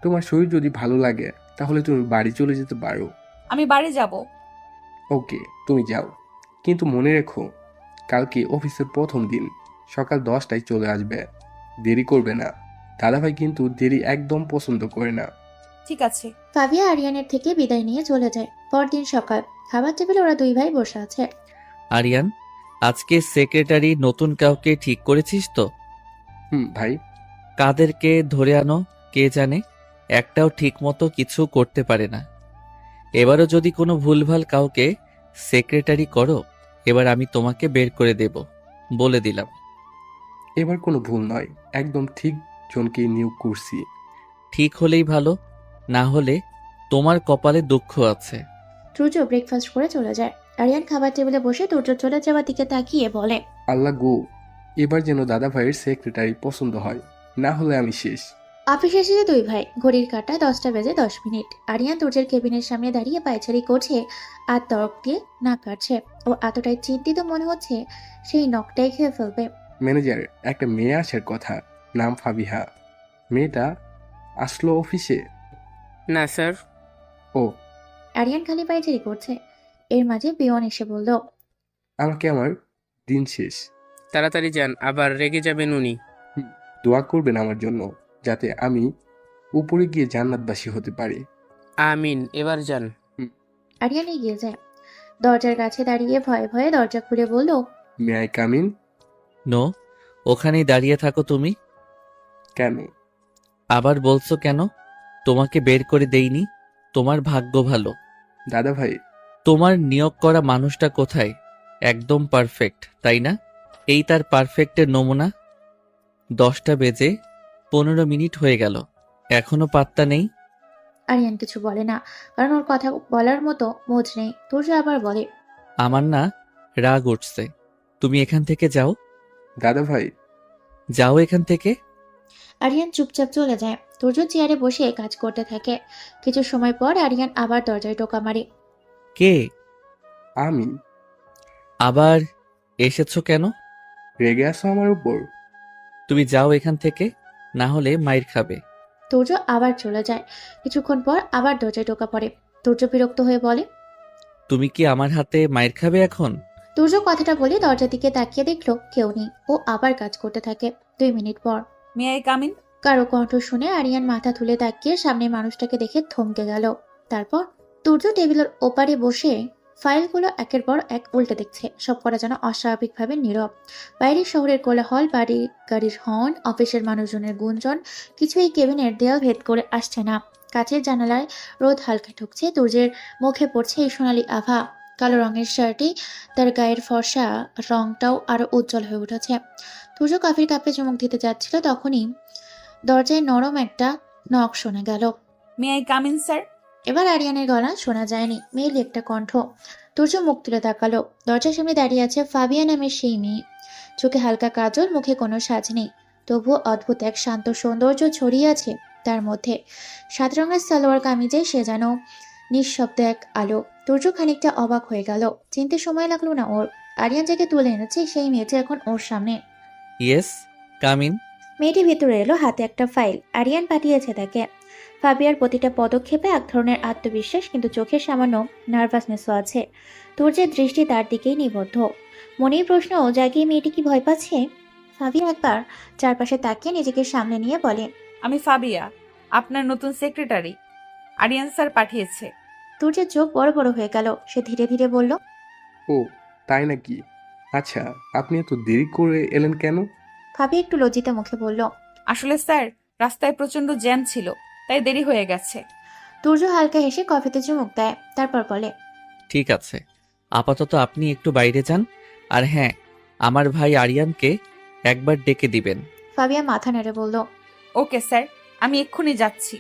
তোমার শরীর যদি ভালো লাগে তাহলে তুমি বাড়ি চলে যেতে পারো। আমি বাড়ি যাব। ওকে, তুমি যাও, কিন্তু মনে রেখো কালকে অফিসের প্রথম দিন, সকাল 10টায় চলে আসবে। দেরি করবে না। দাদাভাই কিন্তু দেরি একদম পছন্দ করে না। ঠিক আছে। ফাবিয়া আরিয়ানের থেকে বিদায় নিয়ে চলে যায়। পরদিন সকাল, খাবার টেবিলে ওরা দুই ভাই বসে আছে। আরিয়ান, আজকে সেক্রেটারি নতুন কাউকে ঠিক করেছিস তো? ভাই। কাদেরকে ধরে আনো কে জানে, একটাও ঠিক মতো কিছু করতে পারে না। এবারও যদি কোনো ভুলভাল কাউকে সেক্রেটারি করো, এবার আমি তোমাকে বের করে দেব, বলে দিলাম। এবার কোনো ভুল নয়, একদম ঠিক জনকে নিয়োগ করছি। ঠিক হলেই ভালো, না হলে তোমার কপালে দুঃখ আছে। তুর্য ব্রেকফাস্ট করে চলে যায়। আরিয়ান খাবার টেবিলে বসে তুর্য চলে যাওয়ার দিকে তাকিয়ে বলে, আল্লাহ গো, এবার যেন দাদা ভাইয়ের সেক্রেটারি পছন্দ হয়, না হলে আমি শেষ। অফিসে এসে দুই ভাই, ঘড়ির কাঁটা 10:10। আরিয়ান তুর্যের কেবিনের সামনে দাঁড়িয়ে পায়চারি করছে আর তর্ক দিয়ে নাক কাটছে। ও এতটাই চিন্তিত মনে হচ্ছে সেই নখটাই খেয়ে ফেলবে। ম্যানেজার, একটা মেয়ে আসার কথা, নাম ফাবিহা। মেয়েটা আসলো অফিসে? না স্যার। ও, আরিয়ান খালি পায়চারি করছে। এর মাঝে পিয়ন এসে বলল, আমাকে আমার দিন শেষ। তাড়াতাড়ি যান, আবার রেগে যাবেন উনি। দোয়া করবেন আমার জন্য, যাতে আমি উপরে গিয়ে জান্নাতবাসী হতে পারি। আমিন, এবার যান। আরিয়ান এগিয়ে যায়। দরজার কাছে দাঁড়িয়ে ভয়ে ভয়ে দরজা খুলে বলল, may I come in? No, ওখানেই দাঁড়িয়ে থাকো তুমি। কেন? আবার বলছো কেন? তোমাকে বের করে দেইনি, তোমার ভাগ্য ভালো। দাদা ভাই, তোমার নিয়োগ করা মানুষটা কোথায়? একদম পারফেক্ট, তাই না? এই তার পারফেক্টের নমুনা। 10:15 হয়ে গেল, এখনো পাত্তা নেই। আরিয়ান কিছু বলে না, কারণ ওর কথা বলার মতো মোজ নেই। তুর্য আবার বলে, আমার না রাগ উঠছে, তুমি এখান থেকে যাও। দাদা ভাই। যাও এখান থেকে। আরিয়ান চুপচাপ চলে যায়। তুর্য চেয়ারে বসে কাজ করতে থাকে। কিছু সময় পর আরিয়ান আবার দরজায় টোকা মারে। কে? আমি। আবার এসেছো কেন? রেগে আসো আমার উপর? তুমি যাও এখান থেকে, না হলে মাইর খাবে। তুর্য আবার চলে যায়। কিছুক্ষণ পর আবার দরজায় টোকা পড়ে। তুর্য বিরক্ত হয়ে বলে, তুমি কি আমার হাতে মাইর খাবে এখন? তুর্য কথাটা বলে দরজার দিকে তাকিয়ে দেখলো কেউ নেই। ও আবার কাজ করতে থাকে। 2 মিনিট পর মে আই কাম ইন? কারো কণ্ঠ শুনে আরিয়ান মাথা তুলে তাকিয়ে সামনে মানুষটাকে দেখে থমকে গেল। তারপর তুর্য টেবিলের ওপারে বসে ফাইলগুলো একের পর এক উল্টে দেখছে। সব করা যেন অস্বাভাবিকভাবে নীরব। বাইরের শহরের কোলাহল, গাড়ির হর্ন, অফিসের মানুষজনের গুঞ্জন, কিছুই কেবিনের দেয়াল ভেদ করে আসছে না। কাছের জানালায় রোদ হালকা ঢুকছে। তুর্যের মুখে পড়ছে এই সোনালি আভা। কালো রঙের শার্টে তার গায়ের ফর্সা রংটাও আরো উজ্জ্বল হয়ে উঠেছে। তুর্য কফির কাপে চুমুক দিতে যাচ্ছিল, তখনই দরজায় নরম একটা নখ শোনা গেল। May I come in sir? এবার আরিয়ানের গলা শোনা যায়নি, মেয়েলি একটা কণ্ঠ। তুর্য মুখ তুলে তাকালো। দরজার সামনে দাঁড়িয়ে আছে ফাবিয়া নামের সেই মেয়ে। চোখে হালকা কাজল, মুখে কোনো সাজ নেই, তবুও অদ্ভুত এক শান্ত সৌন্দর্য ছড়িয়ে আছে তার মধ্যে। 7 রঙের সালোয়ার কামিজে সে যেন নিঃশব্দ এক আলো। তুর্য খানিকটা অবাক হয়ে গেল। চিনতে সময় লাগলো না ওর। আরিয়ান যাকে তুলে এনেছে সেই মেয়েটি এখন ওর সামনে। Yes, come in. মেয়েটি ভেতরে এলো, হাতে একটা ফাইল। আরিয়ান পাঠিয়েছে তাকে। ফাবিয়ার প্রতিটা পদক্ষেপে এক ধরনের আত্মবিশ্বাস, কিন্তু চোখে সামান্য নার্ভাসনেসও আছে। তুর্যের দৃষ্টি তার দিকেই নিবদ্ধ। মনেই প্রশ্ন জাগিয়ে মেয়েটি কি ভয় পাচ্ছে? ফাবিয়া একবার চারপাশে তাকিয়ে নিজেকে সামনে নিয়ে বলে, আমি ফাবিয়া, আপনার নতুন সেক্রেটারি। আরিয়ান স্যার পাঠিয়েছে। তুর্যের চোখ বড় বড় হয়ে গেল। সে ধীরে ধীরে বলল, ও, তাই নাকি? আচ্ছা, আপনি এত দেরি করে এলেন কেন? ফাবিয়া একটু লজ্জিত মুখে বলল, আসলে স্যার রাস্তায় প্রচন্ড জ্যাম ছিল, তাই দেরি হয়ে গেছে। তুর্য হালকা হেসে কফিতে চুমুক দেয়, তারপর বলে, ঠিক আছে, আপাতত আপনি একটু বাইরে যান। আর হ্যাঁ, আমার ভাই আরিয়ানকে একবার ডেকে দিবেন। ফাবিয়া মাথা নেড়ে বলল, ওকে স্যার, আমি এক্ষুনি যাচ্ছি।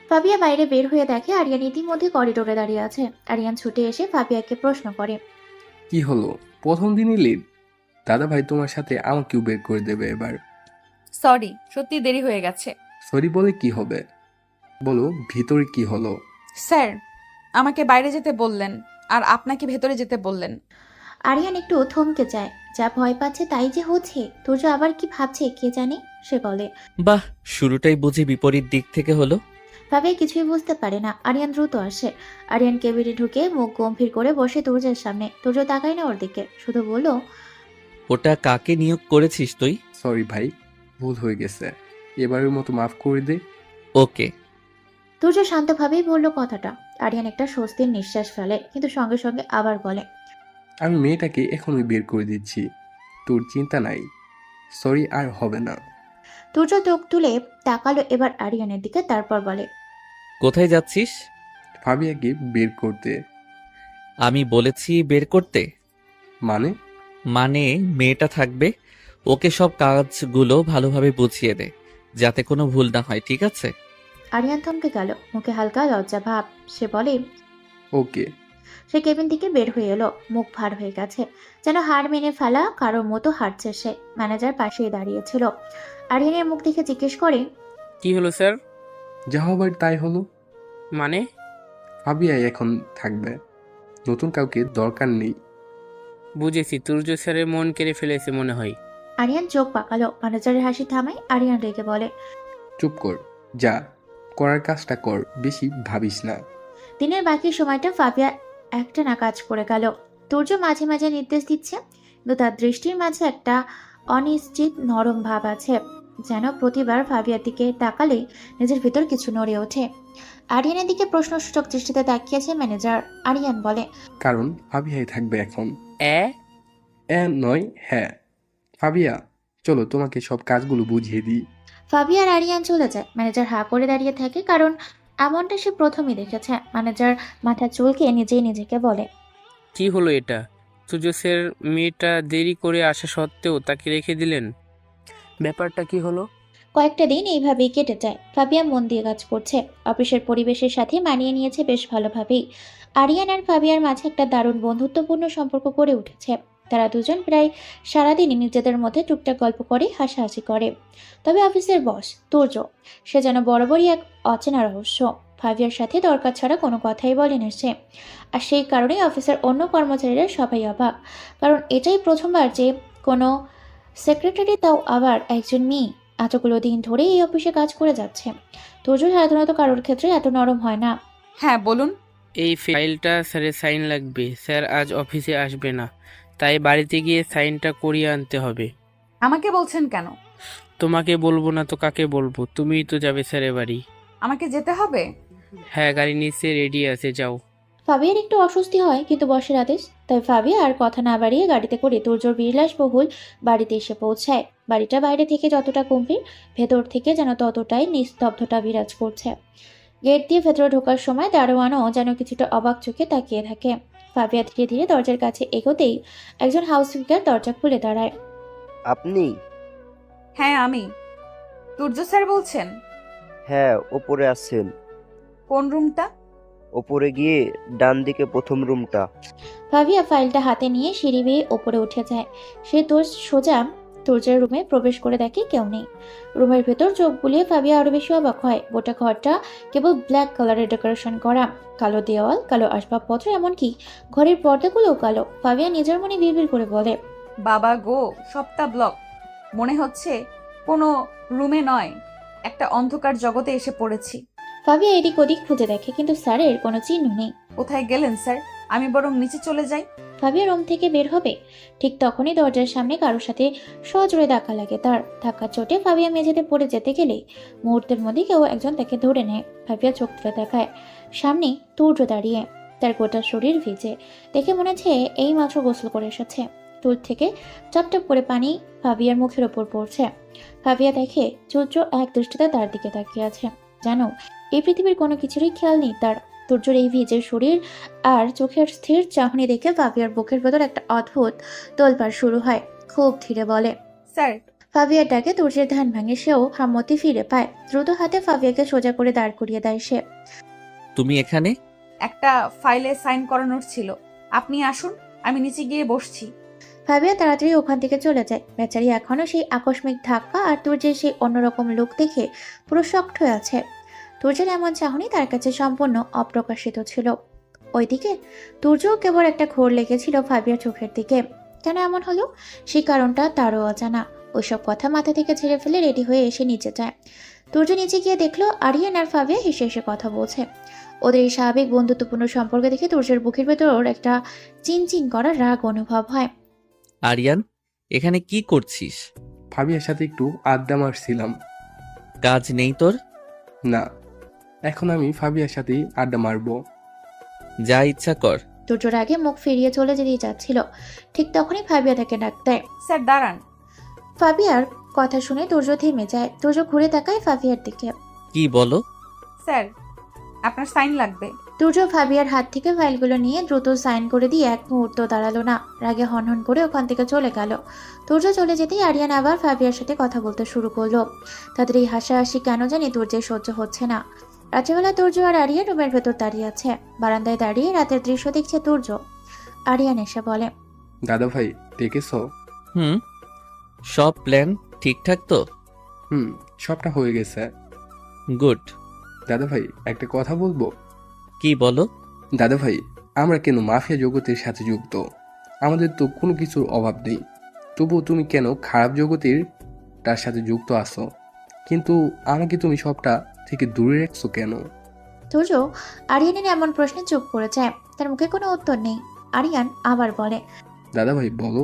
ফাবিয়া বাইরে বের হয়ে দেখে আরিয়ান ইতিমধ্যে করিডোরে দাঁড়িয়ে আছে। আরিয়ান ছুটে এসে ফাবিয়াকে প্রশ্ন করে, কি হলো, প্রথম দিনই লেট? দাদা ভাই তোমার সাথে আমাকেও বের করে দেবে এবার। সরি, সত্যি দেরি হয়ে গেছে। সরি বলে কি হবে, বলো ভিতরে কি হলো। স্যার আমাকে বাইরে যেতে বললেন, আর আপনাকে ভেতরে যেতে বললেন। আরিয়ান একটু থমকে যায়, যা ভয় পাচ্ছে তাই যে হচ্ছে। তুর্য আবার কি ভাবছে কে জানে। সে বলে, বাহ, শুরুটাই বুঝি বিপরীত দিক থেকে হলো। ফাবিয়া কিছুই বুঝতে পারে না। আরিয়ান দ্রুত আসে। আরিয়ান কেবিনে ঢুকে মুখ গম্ভীর করে বসে তুর্যের সামনে। তুর্য তাকায় না ওর দিকে, শুধু বলল, ওটা কাকে নিয়োগ করেছিস তুই? সরি ভাই, ভুল হয়ে গেছে, এবারের মতো মাফ করে দে। ওকে। তুর্য শান্তভাবেই বলল কথাটা। আরিয়ান একটা স্বস্তির নিঃশ্বাস ফেলে, কিন্তু সঙ্গে সঙ্গে আবার বলে, আমি মেয়েটাকে এখনই বের করে দিচ্ছি, তোর চিন্তা নাই, সরি আর হবে না। তুর্য চোখ তুলে তাকালো এবার আরিয়ানের দিকে, তারপর বলে, কোথায় যাচ্ছিস? ফাবিয়াকে বের করতে। আমি বলেছি বের করতে। মানে? মানে মেয়েটা থাকবে, ওকে সব কাজগুলো ভালোভাবে বুঝিয়ে দে, যাতে কোনো ভুল না হয়, ঠিক আছে? আরিয়ান থমকে গেল, মুখে হালকা লজ্জা ভাব। সে বলে, ওকে। সে কেবিন থেকে বের হয়ে এলো, মুখ ভার হয়ে গেছে, যেন হার মেনে ফেলা কারোর মতো হাঁটছে সে। ম্যানেজার পাশেই দাঁড়িয়েছিল। আরিয়ানের মুখ দেখে জিজ্ঞেস করে, কি হলো স্যার? যা হবার তাই হলো। মানে? ফাবিয়া এখন থাকবে, নতুন কাউকে দরকার নেই। বুঝেছি, তুর্য স্যারের মন কেড়ে ফেলেছে মনে হয়। আরিয়ান চোখ পাকালো। ম্যানেজারের হাসি থামায়। আরিয়ান রেগে বলে, চুপ কর, যা করার কাজটা কর, বেশি ভাবিস না। দিনের বাকি সময়টা ফাবিয়া একটানা কাজ করে গেল। তুর্য মাঝে মাঝে নির্দেশ দিচ্ছে, কিন্তু তার দৃষ্টির মাঝে একটা অনিশ্চিত নরম ভাব আছে, যেন প্রতিবার ফাবিয়ার দিকে তাকালে নিজের ভিতর কিছু নড়ে ওঠে। আরিয়ানের দিকে প্রশ্নসূচক দৃষ্টিতে তাকিয়েছে ম্যানেজার। আরিয়ান বলে, কারণ ফাবিয়াই থাকবে এখন। এ নয় হ্যাঁ। ফাবিয়া, চলো তোমাকে সব কাজগুলো বুঝিয়ে দিই। ফাবিয়া আর আরিয়ান চলে যায়। ম্যানেজার হাঁ করে দাঁড়িয়ে থাকে, কারণ এমনটা সে প্রথমই দেখেছে। ম্যানেজার মাথা চুলকে নিজেই নিজেকে বলে, কি হলো এটা? তুর্য স্যার মেয়েটা দেরি করে আসা সত্ত্বেও তাকে রেখে দিলেন, ব্যাপারটা কি হলো? কয়েকটা দিন এইভাবেই কেটে যায়। ফাবিয়া মন দিয়ে কাজ করছে, অফিসের পরিবেশের সাথে মানিয়ে নিয়েছে বেশ ভালোভাবেই। আরিয়ান আর ফাবিয়ার মাঝে একটা দারুণ বন্ধুত্বপূর্ণ সম্পর্ক গড়ে উঠেছে। তারা দুজন প্রায় সারাদিনই নিজেদের মধ্যে টুকটাক গল্প করে, হাসাহাসি করে। তবে অফিসের বস তুর্য, সে যেন বরাবরই এক অচেনা রহস্য। ফাবিয়ার সাথে দরকার ছাড়া কোনো কথাই বলেনি সে। আর সেই কারণেই অফিসের অন্য কর্মচারীরা সবাই অবাক, কারণ এটাই প্রথমবার যে কোনো সেক্রেটারি, তাও আবার একজন মেয়ে, এতগুলো দিন ধরে এই অফিসে কাজ করে যাচ্ছে। তুর্য সাধারণত কারোর ক্ষেত্রে এত নরম হয় না। হ্যাঁ বলুন। এই ফাইলটা স্যারের সাইন লাগবে। স্যার আজ অফিসে আসবে না, তাই বাড়িতে গিয়ে সাইনটা করিয়ে আনতে হবে। আমাকে বলছেন কেন? তোমাকে বলবো না তো কাকে বলবো? তুমিই তো যাবে স্যারের বাড়ি। আমাকে যেতে হবে? হ্যাঁ, গাড়ি নিচে রেডি আছে, যাও। ফাবিয়ার একটু অস্বস্তি হয়, কিন্তু বসের আদেশ, তাই ফাবিয়া আর কথা না বাড়িয়ে গাড়িতে করে তুর্যর বিলাসবহুল বাড়িতে এসে পৌঁছায়। বাড়িটা বাইরে থেকে যতটা গম্ভীর, ভেতর থেকে যেন ততটাই নিস্তব্ধতা বিরাজ করছে। গেট দিয়ে ভেতরে ঢোকার সময় দারোয়ানও যেন কিছুটা অবাক চোখে তাকিয়ে থাকে। ফাবিয়া ধীরে ধীরে দরজার কাছে এগোতেই একজন হাউসকিপার দরজা খুলে দাঁড়ায়। আপনি? হ্যাঁ আমি। তুর্য স্যার বলছেন? হ্যাঁ, ওপরে আছেন। কোন রুমটা? ওপরে গিয়ে ডান দিকে প্রথম রুমটা। ফাবিয়া ফাইলটা হাতে নিয়ে সিঁড়ি বেয়ে ওপরে উঠে যায়। সে সোজা তুর্যের রুমে প্রবেশ করে দেখে কেউ নেই। রুমের ভেতর চোখ বুলিয়ে ফাবিয়া আরো বেশি অবাক হয়। গোটা ঘরটা কেবল ব্ল্যাক কালারের ডেকোরেশন করা, কালো দেওয়াল, কালো আসবাবপত্র, এমনকি ঘরের পর্দাগুলোও কালো। ফাবিয়া নিজের মনে বিড়বিড় করে বলে, বাবা গো, সবটা ব্লক। মনে হচ্ছে কোনো রুমে নয়, একটা অন্ধকার জগতে এসে পড়েছি। ফাবিয়া এদিক ওদিক খুঁজে দেখে, কিন্তু স্যারের কোনো চিহ্ন নেই। কোথায় গেলেন স্যার? আমি বরং নিচে চলে যাই। ফাবিয়া রুম থেকে বের হবে, ঠিক তখনই দরজার সামনে কারোর সাথে সজোরে ধাক্কা লাগে তার। ধাক্কার চোটে ফাবিয়া মেঝেতে পড়ে যেতে গেলে মুহূর্তের মধ্যে কেউ একজন তাকে ধরে নেয়। ফাবিয়া চোখ তুলে দেখায়, সামনে তুর্য দাঁড়িয়ে, তার গোটা শরীর ভিজে, দেখে মনে হচ্ছে এই মাত্র গোসল করে এসেছে। দূর থেকে টপটপ করে পানি ফাবিয়ার মুখের ওপর পড়ছে। ফাবিয়া দেখে তুর্য এক দৃষ্টিতে তার দিকে তাকিয়ে আছে, জানো এই পৃথিবীর কোনো কিছুরই খেয়াল নেই তার। তুর্যর এই ভিজে শরীর আর চোখের স্থির চাহনি দেখে ফাবিয়ার বুকের ভেতর একটা অদ্ভুত তোলপাড় শুরু হয়। খুব ধীরে বলে, স্যার। ফাবিয়ার ডাকে তুর্যের ধ্যান ভাঙে, সেও সম্মতি ফিরে পায়। দ্রুত হাতে ফাবিয়াকে সোজা করে দাঁড় করিয়ে দেয় সে। তুমি এখানে? একটা ফাইলে সাইন করানোর ছিল, আপনি আসুন, আমি নিচে গিয়ে বসছি। ফাবিয়া তাড়াতাড়ি ওখান থেকে চলে যায়। বেচারি এখনো সেই আকস্মিক ধাক্কা আর তুর্যের সেই অন্যরকম লুক দেখে পুরো শক্ট হয়ে আছে। তুর্যের এমন চাহনি তার কাছে সম্পূর্ণ অপ্রকাশিত ছিল। ওইদিকে তুর্যও কেবল একটা ঘোর লেগেছিল ফাবিয়ার চোখের দিকে। কেন এমন হলো সেই কারণটা তারও অজানা। ওইসব কথা মাথা থেকে ছেড়ে ফেলে রেডি হয়ে এসে নিচে যায়। তুর্য নিচে গিয়ে দেখলো আরিয়ান আর ফাবিয়া হেসে হেসে কথা বলছে। ওদের এই স্বাভাবিক বন্ধুত্বপূর্ণ সম্পর্ক দেখে তুর্যের বুকের ভেতর একটা চিনচিন করা রাগ অনুভব হয়। আরিয়ান, এখানে কি করছিস? ফাবিয়ার সাথে একটু আড্ডা মারছিলাম। কাজ নেই তোর? না, এখন আমি ফাবিয়ার সাথেই আড্ডা মারবো। যা ইচ্ছা কর। তুর্যর আগে মুখ ফিরিয়ে চলে যেতেই যাচ্ছিল, ঠিক তখনই ফাবিয়া তাকে ডাক দেয়। স্যার দাঁড়ান। ফাবিয়ার কথা শুনে তুর্য থেমে যায়। তুর্য ঘুরে তাকায় ফাবিয়ার দিকে। কি বলো? স্যার আপনার সাইন লাগবে। তুর্য ফাবিয়ার হাত থেকে ফাইলগুলো নিয়ে দ্রুত সাইন করে দিয়ে এক মুহূর্ত দাঁড়ালো না, রাগে হনহন করে ওখান থেকে চলে গেল। তুর্য চলে যেতেই আরিয়ান আবার ফাবিয়ার সাথে কথা বলতে শুরু করলো। তাদের এই হাসাহাসি কেন জানি তুর্যের সহ্য হচ্ছে না। রাত্রিবেলা তুর্য আর আরিয়ান রুমের ভেতর দাঁড়িয়ে আছে। বারান্দায় দাঁড়িয়ে রাতের দৃশ্য দেখছে তুর্য। আরিয়ান এসে বলে, দাদা ভাই দেখেছো? হুম, সব প্ল্যান ঠিকঠাক তো? সবটা হয়ে গেছে। গুড। দাদা ভাই একটা কথা বলবো? কি বলো? দাদা ভাই, আমরা কেন মাফিয়া জগতের সাথে যুক্ত? আমাদের তো কোনো কিছুর অভাব নেই, তবুও তুমি কেন খারাপ জগতের তার সাথে যুক্ত আছো? কিন্তু আমাকে তুমি সবটা থেকে দূরে রাখছো কেন? তুর্য আরিয়ানের এমন প্রশ্নে চুপ করে যায়। তার মুখে কোনো উত্তর নেই। আরিয়ান আবার বলে, দাদা ভাই বলো,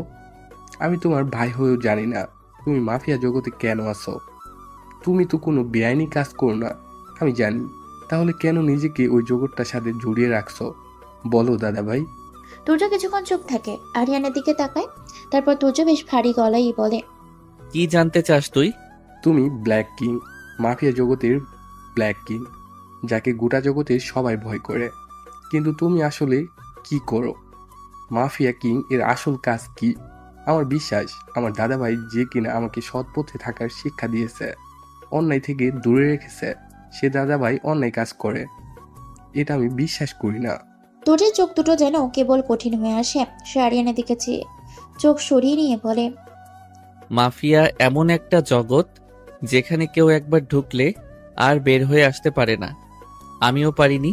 আমি তোমার ভাই হয়েও জানি না তুমি মাফিয়া জগতে কেন আছো। তুমি তো কোনো বেআইনি কাজ করো না, আমি জানি, তাহলে কেন নিজেকে ওই জগৎটার সাথে জড়িয়ে রাখছো? বলো দাদা ভাই। তুর্য কিছুক্ষণ চুপ থাকে, আরিয়ানের দিকে তাকায়। তারপর তুর্য বেশ ভারী গলায় বলে, কি জানতে চাস তুই? তুমি ব্ল্যাক কিং, মাফিয়া জগতের ব্ল্যাক কিং, যাকে গোটা জগতের সবাই ভয় করে। কিন্তু তুমি আসলে কি করো? মাফিয়া কিং এর আসল কাজ কি? আমার বিশ্বাস আমার দাদাভাই যে কিনা আমাকে সৎ পথে থাকার শিক্ষা দিয়েছে, অন্যায় থেকে দূরে রেখেছে, সে দাদাভাই অন্যায় কাজ করে, এটা আমি বিশ্বাস করি না। তুর্যের চোখ দুটো যেন কেবল কঠিন হয়ে আসে। সে আরিয়ানের দিকে চেয়ে চোখ সরিয়ে নিয়ে বলে, মাফিয়া এমন একটা জগৎ যেখানে কেউ একবার ঢুকলে আর বের হয়ে আসতে পারে না। আমিও পারিনি।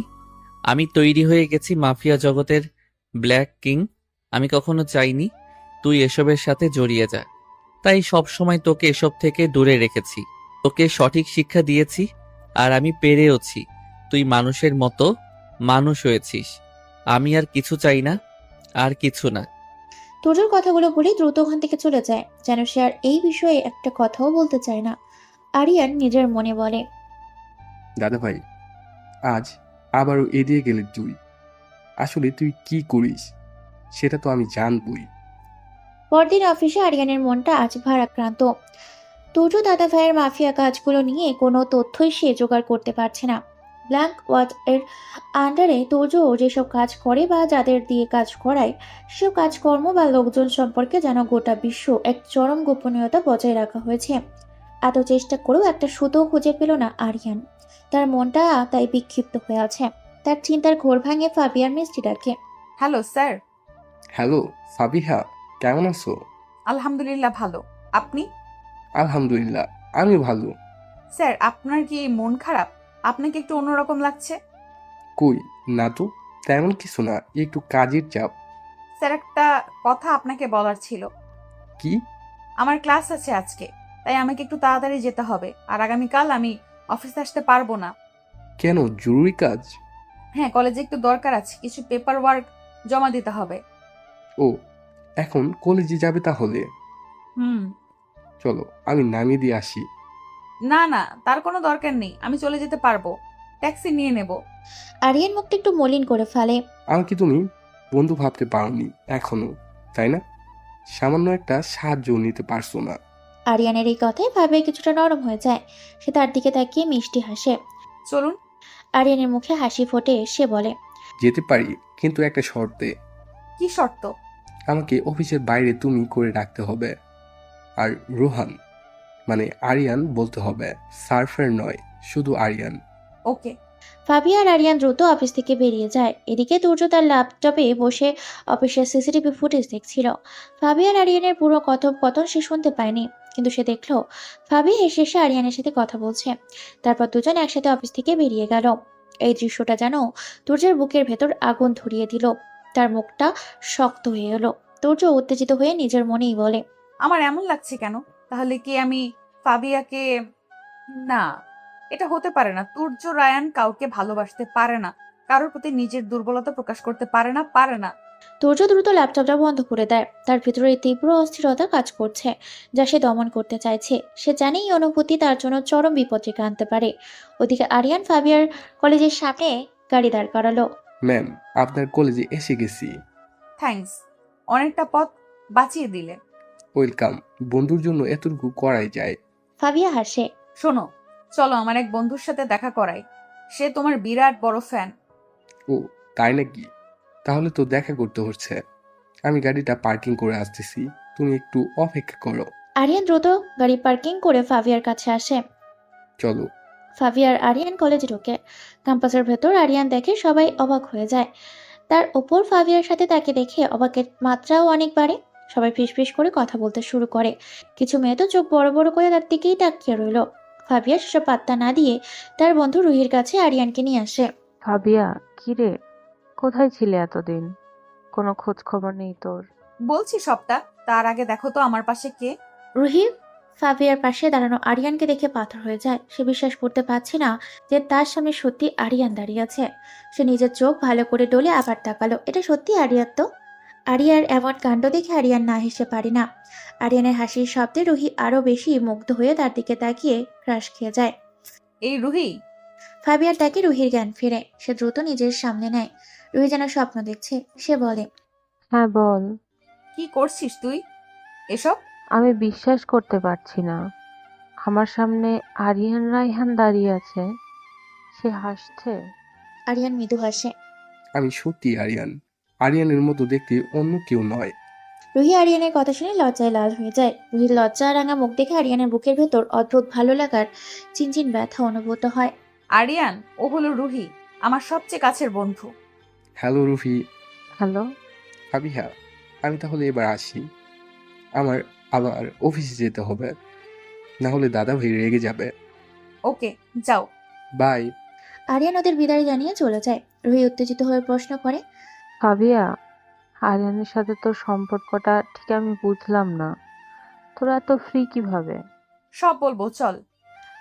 আমি তৈরি হয়ে গেছি মাফিয়া জগতের ব্ল্যাক কিং। আমি কখনো চাইনি তুই এসবের সাথে জড়িয়ে যা, তাই সব সময় তোকে এসব থেকে দূরে রেখেছি। তোকে সঠিক শিক্ষা দিয়েছি, আর আমি পেরেওছি। তুই মানুষের মতো মানুষ হয়েছিস। আমি আর কিছু চাই না, আর কিছু না। তুর্যের কথাগুলো বলে দ্রুত ওখান থেকে চলে যায়, যেন সে আর এই বিষয়ে একটা কথাও বলতে চায় না। আরিয়ান নিজের মনে বলে, দাদা ভাই, আজ আবারও এড়িয়ে গেলে তুই। আসলে তুই কি করিস সেটা তো আমি জানবই। পরদিন অফিসে আরিয়ানের মনটা আজ ভারাক্রান্ত। তুর্য দাদা ভাইয়ের মাফিয়া কাজগুলো নিয়ে কোনো তথ্যই সে জোগাড় করতে পারছে না। ব্ল্যাঙ্ক ওয়াচ এর আন্ডারে তুর্য যেসব কাজ করে বা যাদের দিয়ে কাজ করায়, সেসব কাজকর্ম বা লোকজন সম্পর্কে যেন গোটা বিশ্ব এক চরম গোপনীয়তা বজায় রাখা হয়েছে। এত চেষ্টা করেও একটা সুতো খুঁজে পেল না আরিয়ান। তার মনটা তাই বিক্ষিপ্ত হয়ে আছে। তার চিন্তার ঘোর ভাঙে ফাবিয়ার মিষ্টি ডাকে। Hello sir. হ্যালো সাবিহা, কেমন আছো? আলহামদুলিল্লাহ ভালো, আপনি? আলহামদুলিল্লাহ আমি ভালো। স্যার আপনার কি মন খারাপ? আপনাকে একটু অন্যরকম লাগছে। কই না তো, তেমন কিছু না, একটু কাজের চাপ। স্যার একটা কথা আপনাকে বলার ছিল। কি? আমার ক্লাস আছে আজকে, তাই আমাকে একটু তাড়াতাড়ি যেতে হবে, আর আগামীকাল আমি অফিসে আসতে পারবো না। কেন, জরুরি কাজ? হ্যাঁ, কলেজে একটু দরকার আছে, কিছু পেপার ওয়ার্ক জমা দিতে হবে। ও, এখন কলেজে যাবে তাহলে? চলো আমি নামিয়ে দিয়ে আসি। না না, তার কোনো দরকার নেই, আমি চলে যেতে পারবো, ট্যাক্সি নিয়ে নেব। আরিয়ান মুখটা একটু মলিন করে ফেলে। আমাকে তুমি বন্ধু ভাবতে পারোনি এখনো, তাই না? সামান্য একটা সাহায্য নিতে পারছো না। আরিয়ানের এই কথায় ভাবে কিছুটা নরম হয়ে যায়। সে তার দিকে তাকিয়ে মিষ্টি হাসে। চলুন। আরিয়ানের মুখে হাসি ফোটে, সে বলে, যেতে পারি, কিন্তু একটা শর্তে। কি শর্ত? আমাকে অফিসের বাইরে তুমি করে রাখতে হবে। আর রোহান, মানে আরিয়ান বলতে হবে, সার্ফার নয়, শুধু আরিয়ান। ওকে। ফাবিয়া আর আরিয়ান দ্রুত অফিস থেকে বেরিয়ে যায়। এদিকে তুর্য তার ল্যাপটপে বসে অফিসের সিসিটিভি ফুটেজ দেখছিল। ফাবিয়া আর আরিয়ানের পুরো কথোপকথন সে শুনতে পায়নি, কিন্তু সে দেখল ফাবি হেসে হেসে আরিয়ানের সাথে কথা বলছে। তারপর দুজন একসাথে অফিস থেকে বেরিয়ে গেল। এই দৃশ্যটা যেন তুর্যের বুকের ভেতর আগুন ধরিয়ে দিল। তার মুখটা শক্ত হয়ে এলো। তুর্য উত্তেজিত হয়ে নিজের মনেই বলে, আমার এমন লাগছে কেন? তাহলে কি আমি ফাবিয়াকে... না, এটা হতে পারে না। তুর্য রায়ান কাউকে ভালোবাসতে পারে না, কারোর প্রতি নিজের দুর্বলতা প্রকাশ করতে পারে না। তুর্য দ্রুত ল্যাপটপটা বন্ধ করে দেয়। তার ভিতরে তীব্র অস্থিরতা কাজ করছে, যা সে দমন করতে চাইছে। সে জানে এই অনুভূতি তার জন্য চরম বিপদ ডেকে আনতে পারে। ওদিকে আরিয়ান ফাবিয়ার কলেজের সামনে গাড়ি দাঁড় করালো। ম্যাম, আপনার কলেজে এসে গেছি। থ্যাঙ্কস, অনেকটা পথ বাঁচিয়ে দিলে। ওয়েলকাম। বন্ধুর জন্য এতটুকু করাই যায়। ফাবিয়া হাসে। শোনো, চলো আমার এক বন্ধুর সাথে দেখা করাই। সে তোমার বিরাট বড় ফ্যান। ও, তাই নাকি? তাহলে তো দেখা করতে হচ্ছে। আমি গাড়িটা পার্কিং করে আসতেছি, তুমি একটু অপেক্ষা করো। আরিয়ান দ্রুত গাড়ি পার্কিং করে ফাবিয়ার কাছে আসে। চলো। ফাবিয়ার আরিয়ান কলেজে ঢোকে। ক্যাম্পাসের ভেতর আরিয়ান দেখে সবাই অবাক হয়ে যায়। তার ওপর ফাবিয়ার সাথে তাকে দেখে অবাকের মাত্রাও অনেক বাড়ে। সবাই ফিসফিস করে কথা বলতে শুরু করে। কিছু মেয়ে তো চোখ বড় বড় করে তার দিকেই তাকিয়ে রইল। ফাবিয়া সেসব পাত্তা না দিয়ে তার বন্ধু রুহির কাছে আরিয়ানকে নিয়ে আসে। ফাবিয়া, কিরে, কোথায় ছিলে এতদিন? কোনো খোঁজ খবর নেই তোর? বলছি সবটা, তার আগে দেখো তো আমার পাশে কে। রুহি ফাবিয়ার পাশে দাঁড়ানো আরিয়ানকে দেখে পাথর হয়ে যায়। সে বিশ্বাস করতে পারছে না যে তার সামনে সত্যি আরিয়ান দাঁড়িয়ে আছে। সে নিজের চোখ ভালো করে ডলে আবার তাকালো। এটা সত্যি আরিয়ান তো। আরিয়ার এমন কাণ্ড দেখে আরিয়ান না হেসে পারে না। আরিয়ানের হাসির শব্দে রুহি আরো বেশি মুগ্ধ হয়ে তার দিকে তাকিয়ে ক্রাশ খেয়ে যায়। এই রুহি। ফাবিয়ার ডাকে রুহির জ্ঞান ফিরে। সে দ্রুত নিজের সামনে নেয়। রুহি যেন স্বপ্ন দেখছে। সে বলে, হ্যাঁ বল। কি করছিস তুই এসব? আমি বিশ্বাস করতে পারছি না, আমার সামনে আরিয়ান রায়হান দাঁড়িয়ে আছে, সে হাসছে। আরিয়ান মৃদু হাসে। আমি সত্যি আরিয়ান। আরিয়ানের মতো দেখতে অন্য কেউ নয়। রুহি আরিয়ানের কথা শুনে লজ্জায় লাল হয়ে যায়। রুহির লজ্জা রাঙা মুখ দেখে আরিয়ানের বুকের ভেতর অদ্ভুত ভালো লাগার চিনচিন ব্যথা অনুভূত হয়। আরিয়ান, ও হলো রুহি, আমার সবচেয়ে কাছের বন্ধু। হ্যালো রুহি। হ্যালো ফাবিহা, আমি তাহলে এবার আসি। আমার আবার অফিসে যেতে হবে, না হলে দাদা ভাই রেগে যাবে। ওকে, যাও। বাই। আরিয়ান ওদের বিদায় জানিয়ে চলে যায়। রুহি উত্তেজিত হয়ে প্রশ্ন করে, ফাবিয়া, আরিয়ানের সাথে তোর সম্পর্কটা ঠিক আমি বুঝলাম না, তোরা এত ফ্রি কিভাবে? সব বলবো, চল।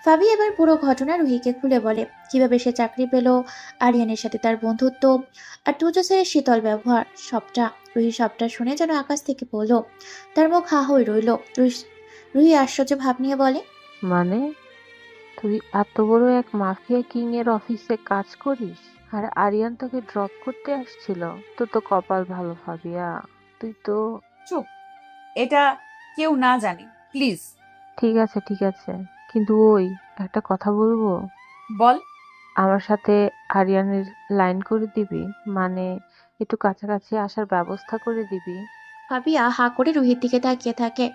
ফাবি এবার পুরো ঘটনা রুহিকে খুলে বলে। কিভাবে সে চাকরি পেল, আরিয়ানের সাথে তার বন্ধুত্ব, আর তুজো স্যারের শীতল ব্যবহার, সবটা। রুহি সবটা শুনে যেন আকাশ থেকে পড়ল। তার মুখ হা হয়ে রইল। রুহি আশ্চর্য ভাব নিয়ে বলে, মানে তুই এত বড় এক মাফিয়া কিং এর অফিসে কাজ করিস, আর আরিয়ান তোকে ড্রপ করতে আসছিল? তো তো কপাল ভালো ফাবিয়া, তুই তো... চুপ, এটা কেউ না জানে, প্লিজ। ঠিক আছে ঠিক আছে, কিন্তু ওই একটা কথা বলবো। বল। আমার সাথে আরিয়ানের লাইন করে দিবি, মানে একটু কাছাকাছি আসার ব্যবস্থা করে দিবি। ফাবিয়া হা করে রুহির দিকে তাকিয়ে থাকে।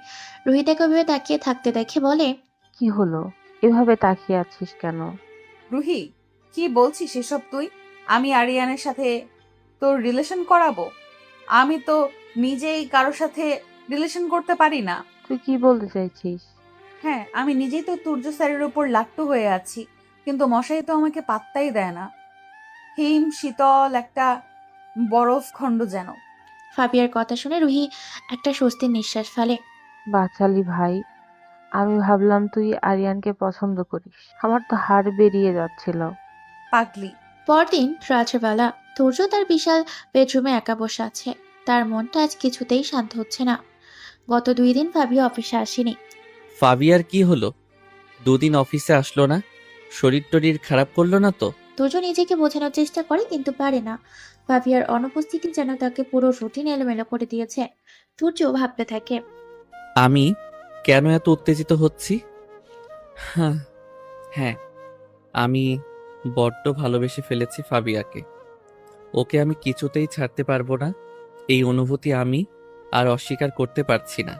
রুহি তাকে ওইভাবে তাকিয়ে থাকতে দেখে বলে, কি হলো, এভাবে তাকিয়ে আছিস কেন? রুহি, কি বলছিস এসব তুই? আমি আরিয়ানের সাথে তোর রিলেশন করাবো? আমি তো নিজেই কারোর সাথে রিলেশন করতে পারি না। তুই কি বলতে চাইছিস? হ্যাঁ, আমি নিজেই তো তুর্য স্যারের উপর লাট্টু হয়ে আছি, কিন্তু মশাই তো আমাকে পাত্তাই দেয় না। হিম শীতল একটা বরফ খণ্ড যেন। ফাবিয়ার কথা শুনে রুহি একটা স্বস্তির নিঃশ্বাস ফেলে। বাচালি ভাই, আমি ভাবলাম তুই আরিয়ানকে পছন্দ করিস, আমার তো হাড় বেরিয়ে যাচ্ছিল। পাগলি। পরদিন রাত্রেবেলা তুর্য তার বিশাল বেডরুমে একা বসে আছে। তার মনটা আজ কিছুতেই শান্ত হচ্ছে না। গত 2 দিন ফাবিয়া অফিসে আসেনি। ফাবিয়ার কি হলো? 2 দিন অফিসে আসলো না? শরীর টরীর খারাপ করলো না তো? তুর্য নিজেকে বোঝানোর চেষ্টা করে কিন্তু পারে না। ফাবিয়ার অনুপস্থিতি যেন তাকে পুরো রুটিন এলোমেলো করে দিয়েছে। তুর্য ভাবতে থাকে, আমি কেন এত উত্তেজিত হচ্ছি? হ্যাঁ হ্যাঁ, আমি বড্ড ভালোবেসে ফেলেছি ফাবিয়াকে। ওকে আমি কিছুতেই ছাড়তে পারবো না। এই অনুভূতি আমি আর অস্বীকার করতে পারছি না।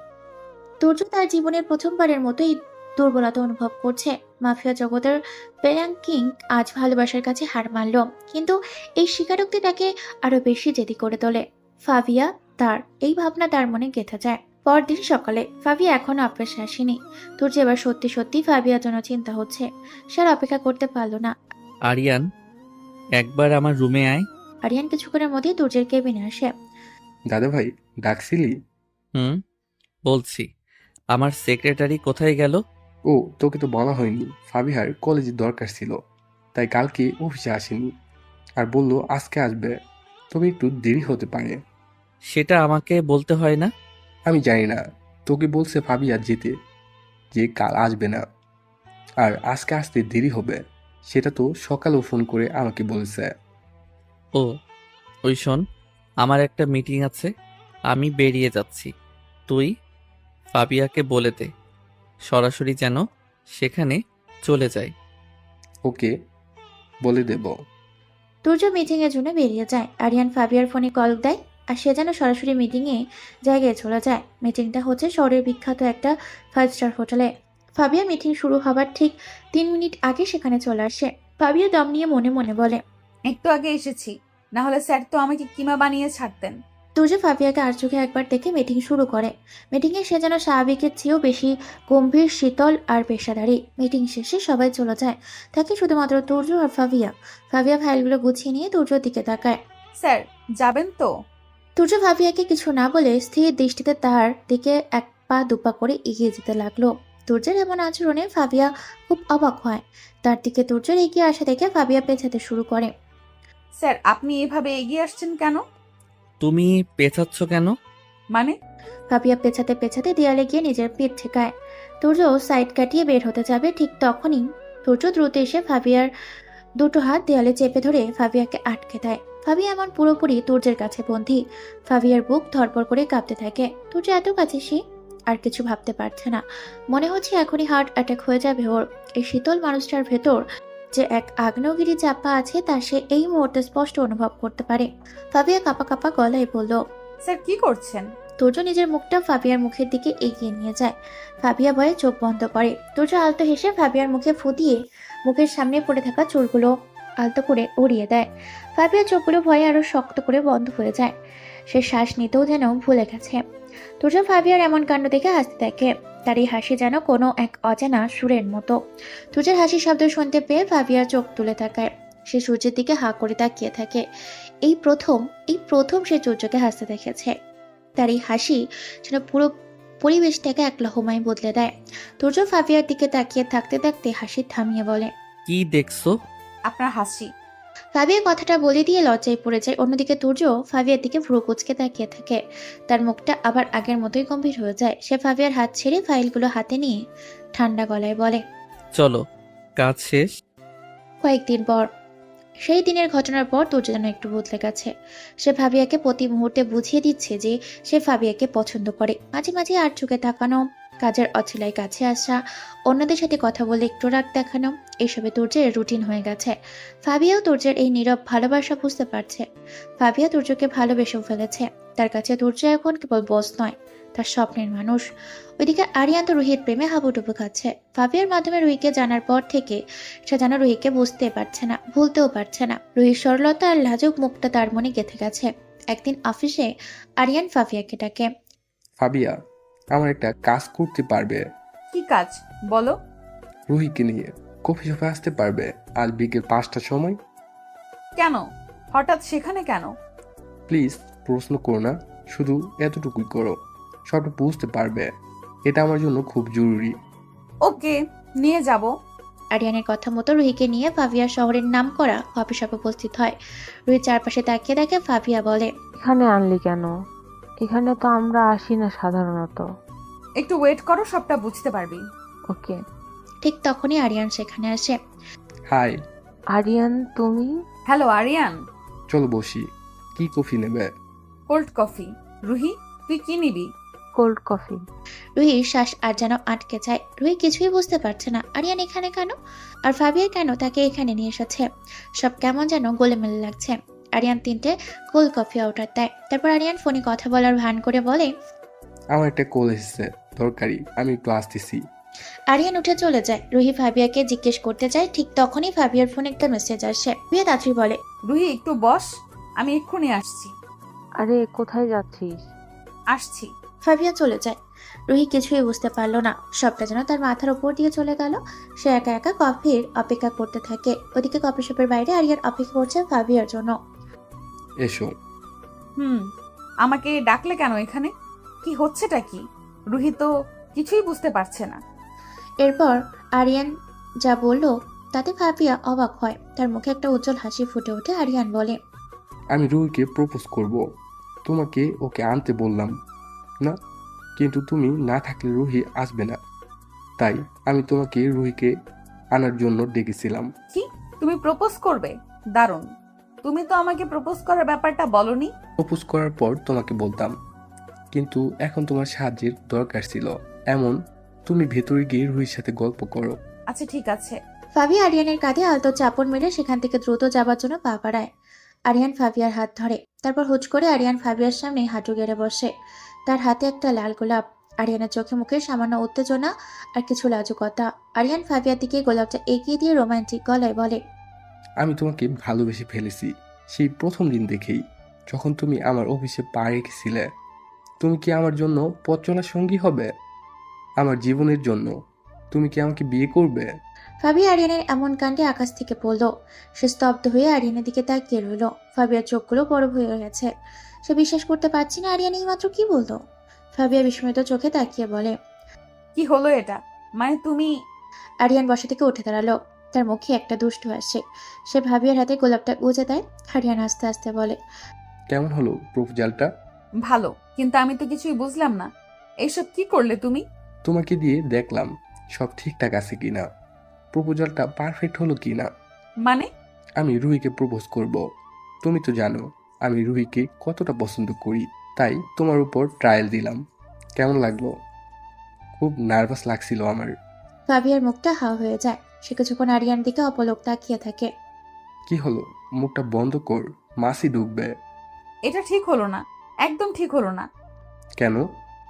তুর্য তার জীবনের প্রথমবারের মতো এই দুর্বলতা অনুভব করছে। মাফিয়া জগতের পেরাং কিং আজ ভালোবাসার কাছে হার মানল, কিন্তু এই স্বীকারোক্তি তাকে আরো বেশি জেদি করে তোলে। ফাবিয়া তার এই ভাবনা তার মনে গেঁথে যায়। পরদিন সকালে ফাবিয়া এখনো অফিসে আসেনি। তুর্য এবার সত্যি সত্যি ফাবিয়ার জন্য চিন্তা হচ্ছে। সে আর অপেক্ষা করতে পারল না। আরিয়ান, একবার আমার রুমে আয়। আরিয়ান কিছুক্ষণের মধ্যেই তুর্যের কেবিনে আসে। দাদা ভাই, ডাকছিলি? হুম, বলছি। আমার সেক্রেটারি কোথায় গেল? ও, তোকে তো বলা হয়নি। ফাবিহার কলেজে দরকার ছিল, তাই কালকে অফিসে আসেনি, আর বললো আজকে আসবে, তবে একটু দেরি হতে পারে। সেটা আমাকে বলতে হয় না? আমি জানি না, তোকে বলছে ফাবিয়া যেতে, যে কাল আসবে না আর আজকে আসতে দেরি হবে, সেটা তো সকালেও ফোন করে আমাকে বলেছে। ও, ওই শোন, আমার একটা মিটিং আছে, আমি বেরিয়ে যাচ্ছি। তুই ফাবিয়াকে বলে দে সরাসরি যেন সেখানে চলে যায়। ওকে, বলে দেব। তুর্য মিটিং এর জন্য বেরিয়ে যায়। আরিয়ান ফাবিয়ার ফোনে কল দেয় আর সে যেন সরাসরি মিটিং এ জায়গায় চলে যায়। মিটিংটা হচ্ছে শহরের বিখ্যাত একটা 5 স্টার হোটেলে। ফাবিয়া মিটিং শুরু হবার ঠিক 3 মিনিট আগে সেখানে চলে আসে। ফাবিয়া দম নিয়ে মনে মনে বলে, একটু আগে এসেছি, না হলে স্যার তো আমাকে কিমা বানিয়ে ছাড়তেন। তুর্য ফাবিয়াকে আর চোখে একবার দেখে মিটিং শুরু করে। মিটিং এ সে যেন স্বাভাবিকের চেয়েও বেশি গম্ভীর, শীতল আর পেশাদারী। মিটিং শেষে সবাই চলে যায়, থাকে শুধুমাত্র তুর্য আর ফাবিয়া। ফাবিয়া ফাইলগুলো গুছিয়ে নিয়ে তুর্যর দিকে তাকায়। স্যার, যাবেন তো? তুর্য ফাবিয়াকে কিছু না বলে স্থির দৃষ্টিতে তার দিকে এক পা দুপা করে এগিয়ে যেতে লাগলো। তুর্যের এমন আচরণে ফাবিয়া খুব অবাক হয়। তার দিকে তুর্যের এগিয়ে আসা দেখে ফাবিয়া পেছাতে শুরু করে। স্যার, আপনি এভাবে এগিয়ে আসছেন কেন? তুমি পেছাচ্ছ কেন? মানে? ফাবিয়া পেছাতে পেছাতে দেয়ালে গিয়ে নিজের পিঠ ঠেকায়। তুর্য সাইড কাটিয়ে বের হতে যাবে, ঠিক তখনই তুর্য দ্রুত এসে ফাবিয়ার দুটো হাত দেয়ালে চেপে ধরে ফাবিয়াকে আটকে দেয়। ফাবিয়া এমন পুরোপুরি তুর্যের কাছে বন্দী। ফাবিয়ার বুক ধরপড় করে কাঁপতে থাকে। তুর্য এত কাছে সে আর কিছু ভাবতে পারছে না। মনে হচ্ছে এখনই হার্ট অ্যাটাক হয়ে যাবে ওর। এই শীতল মানুষটার ভেতর যে এক আগ্নেয়গিরি চাপা আছে তা সে এই মুহূর্তে স্পষ্ট অনুভব করতে পারে। ফাবিয়া কাঁপা কাঁপা গলায় বলল, স্যার, কি করছেন? তুর্য নিজের মুখটা ফাবিয়ার মুখের দিকে এগিয়ে নিয়ে যায়। ফাবিয়া ভয়ে চোখ বন্ধ করে। তুর্য আলতো হেসে ফাবিয়ার মুখে ফু দিয়ে মুখের সামনে পড়ে থাকা চুলগুলো আলতো করে উড়িয়ে দেয়। ফাবিয়ার চোখগুলো ভয়ে আরো শক্ত করে বন্ধ হয়ে যায়। সে শ্বাস নিতেও যেন ভুলে গেছে। তুর্য ফাবিয়ার এমন কাণ্ড দেখে হাসতে থাকে। তার এই হাসি যেন কোনো এক অজানা সুরের মতো। তুর্যের হাসির শব্দ শুনতে পেয়ে ফাবিয়ার চোখ তুলে তাকায়। সে সূর্যের দিকে হাঁ করে তাকিয়ে থাকে। এই প্রথম সে সূর্যকে হাসতে দেখেছে। তার এই হাসি যেন পুরো পরিবেশটাকে এক লহমায় বদলে দেয়। তুর্য ফাবিয়ার দিকে তাকিয়ে থাকতে থাকতে হাসি থামিয়ে বলে, কি দেখছো? আপনার হাসি। ফাবিয়া কথাটা বলে দিয়ে লজ্জায় পড়ে যায়। অন্যদিকে তুর্য ফাবিয়ার দিকে ভ্রু কুঁচকে তাকিয়ে থাকে। তার মুখটা আবার আগের মতোই গম্ভীর হয়ে যায়। সে ফাবিয়ার হাত ছেড়ে ফাইলগুলো হাতে নিয়ে ঠান্ডা গলায় বলে, চলো, কাজ শেষ। কয়েকদিন পর। সেই দিনের ঘটনার পর তুর্য যেন একটু বদলে গেছে। সে ফাবিয়াকে প্রতি মুহূর্তে বুঝিয়ে দিচ্ছে যে সে ফাবিয়াকে পছন্দ করে। মাঝে মাঝে আর চোখে তাকানো, কাজের অছিলায় কাছে আসা, অন্যদের সাথে কথা বলে একটু রাগ দেখানো, এইসবে তুর্যের রুটিন হয়ে গেছে। ফাবিয়াও তুর্যের এই নীরব ভালোবাসা বুঝতে পারছে। ফাবিয়া তুর্যকে ভালোবেসেও ফেলেছে। তার কাছে তুর্য এখন কেবল বস নয়, তার স্বপ্নের মানুষ। ওইদিকে আরিয়ান তো রুহির প্রেমে হাবুডুবু খাচ্ছে। ফাবিয়ার মাধ্যমে রুহিকে জানার পর থেকে সে যেন রুহিকে বুঝতে পারছে না, ভুলতেও পারছে না। রুহির সরলতা আর লাজুক মুখটা তার মনে গেঁথে গেছে। একদিন অফিসে আরিয়ান ফাবিয়াকে ডাকে। ফাবিয়া, আমার একটা কাজ করতে পারবে? কি কাজ বলো? রুহিকে নিয়ে কফি শপে আসতে পারবে আজ বিকেল 5টার সময়? কেন হঠাৎ সেখানে কেন? প্লিজ প্রশ্ন করো না, শুধু এতটুকুই করো, সবটা বুঝতে পারবে। এটা আমার জন্য খুব জরুরি। ওকে, নিয়ে যাব। আরিয়ানের কথা মতো রুহিকে নিয়ে ফাবিয়া শহরের নাম করা কফি শপে উপস্থিত হয়। রুহি চারপাশে তাকিয়ে দেখে। ফাবিয়া বলে, এখানে আনলি কেন? এখানে তো আমরা আসি না সাধারণত। একটু ওয়েট করো, সবটা বুঝতে পারবি। ওকে। ঠিক তখনই আরিয়ান সেখানে আসে। হাই, আরিয়ান তুমি? হ্যালো আরিয়ান। চলো বসি। কি কফি নেবে? Cold coffee. রুহি, তুই কি নিবি? Cold coffee. রুহির শ্বাস আর যেন আটকে যায়। রুহি কিছুই বুঝতে পারছে না আরিয়ান এখানে কেন, আর ফাবিয়া কেন তাকে এখানে নিয়ে এসেছে। সব কেমন যেন গোলেমেলে লাগছে। আরিয়ান 3টে কোল্ড কফি অর্ডার দেয়। তারপর আরিয়ান ফোনে কথা বলার ভান করে বলে, আমার একটা কল এসেছে, দরকারি, আমি একটু আসতেছি। আরিয়ান উঠে চলে যায়। রুহি ফাবিয়াকে জিজ্ঞেস করতে যায়, ঠিক তখনই ফাবিয়ার ফোনে একটা মেসেজ আসে। ফাবিয়া তাড়াতাড়ি বলে, রুহি একটু বস, আমি এক্ষুনি আসছি। আরে কোথায় যাচ্ছিস? আসছি। ফাবিয়া চলে যায়। রুহি কিছুই বুঝতে পারলো না, সবটা যেন তার মাথার উপর দিয়ে চলে গেল। সে একা একা কফির অপেক্ষা করতে থাকে। ওদিকে কফি শপের বাইরে আরিয়ান অপেক্ষা করছে ফাবিয়ার জন্য। এসো। আমাকে ডাকলে কেন এখানে? কি হচ্ছেটা কি? রুহি তো কিছুই বুঝতে পারছে না। এরপর আরিয়ান যা বলল তাতে ফাবিয়া অবাক হয়। তার মুখে একটা উজ্জ্বল হাসি ফুটে ওঠে। আরিয়ান বলে, আমি রুহিকে প্রপোজ করব। তোমাকে ওকে আনতে বললাম না, কিন্তু তুমি না থাকলে রুহি আসবে না, তাই আমি তোমাকে রুহিকে আনার জন্য ডেকেছিলাম। কি, তুমি প্রপোজ করবে? দারুণ। তুমি তো আমাকে প্রপোজ করার ব্যাপারটা বলনি। প্রপোজ করার পর তোমাকে বলতাম, কিন্তু এখন তোমার সাহায্যের দরকার ছিল। এমন তুমি ভেতরে গিয়ে রুহির সাথে গল্প করো। আচ্ছা ঠিক আছে। ফাবিয়া আরিয়ানের কাঁধে আলতো চাপড় মেরে সেখান থেকে দ্রুত যাবার জন্য পা বাড়ায়। আরিয়ান ফাবিয়ার হাত ধরে। তারপর হুট করে আরিয়ান ফাবিয়ার সামনে হাঁটু গেড়ে বসে। তার হাতে একটা লাল গোলাপ। আরিয়ানের চোখে মুখে সামান্য উত্তেজনা আর কিছু লাজুকতা। আরিয়ান ফাবিয়ার দিকে গোলাপটা এগিয়ে দিয়ে রোমান্টিক গলায় বলে, আমি তোমাকে ভালোবেসে ফেলেছি সেই প্রথম দিন দেখেই, যখন তুমি আমার অফিসে পা রেখেছিলে। তুমি কি আমার জন্য পথ চলার সঙ্গী হবে? আমার জীবনের জন্য তুমি কি আমাকে বিয়ে করবে? ফাবিয়া আরিয়ানের এমন কাণ্ডে আকাশ থেকে পড়ল। সে স্তব্ধ হয়ে আরিয়ানের দিকে তাকিয়ে রইল। ফাবিয়ার চোখগুলো বড় হয়ে গেছে। সে বিশ্বাস করতে পারছে না আরিয়ান এইমাত্র কি বলল। ফাবিয়া বিস্মিত চোখে তাকিয়ে বলে, কি হলো এটা? মানে তুমি? আরিয়ান বসা থেকে উঠে দাঁড়ালো। তার মুখে একটা দুষ্টু হাসি। সে ভাবিয়ার হাতে গোলাপটা গুজে দেয়। আরিয়ান আস্তে আস্তে বলে, কেমন হলো প্রপোজালটা? ভালো, কিন্তু আমি তো কিছুই বুঝলাম না। এইসব কি করলে তুমি? তোমাকে দিয়ে দেখলাম সব ঠিকঠাক আছে কিনা, প্রপোজালটা পারফেক্ট হলো কিনা। মানে? আমি রুহিকে প্রপোজ করব। তুমি তো জানো আমি রুহিকে কতটা পছন্দ করি, তাই তোমার উপর ট্রায়াল দিলাম। কেমন লাগলো? খুব নার্ভাস লাগছিল আমার। ফাবিয়ার মুখটা হাও হয়ে যায়। সে কিছুক্ষণ আরিয়ান দিকে অপলক তাকিয়ে থাকে। কি হলো? মুখটা বন্ধ কর, মাসি ঢুকবে। এটা ঠিক হলো না, একদম ঠিক হলো না। কেন?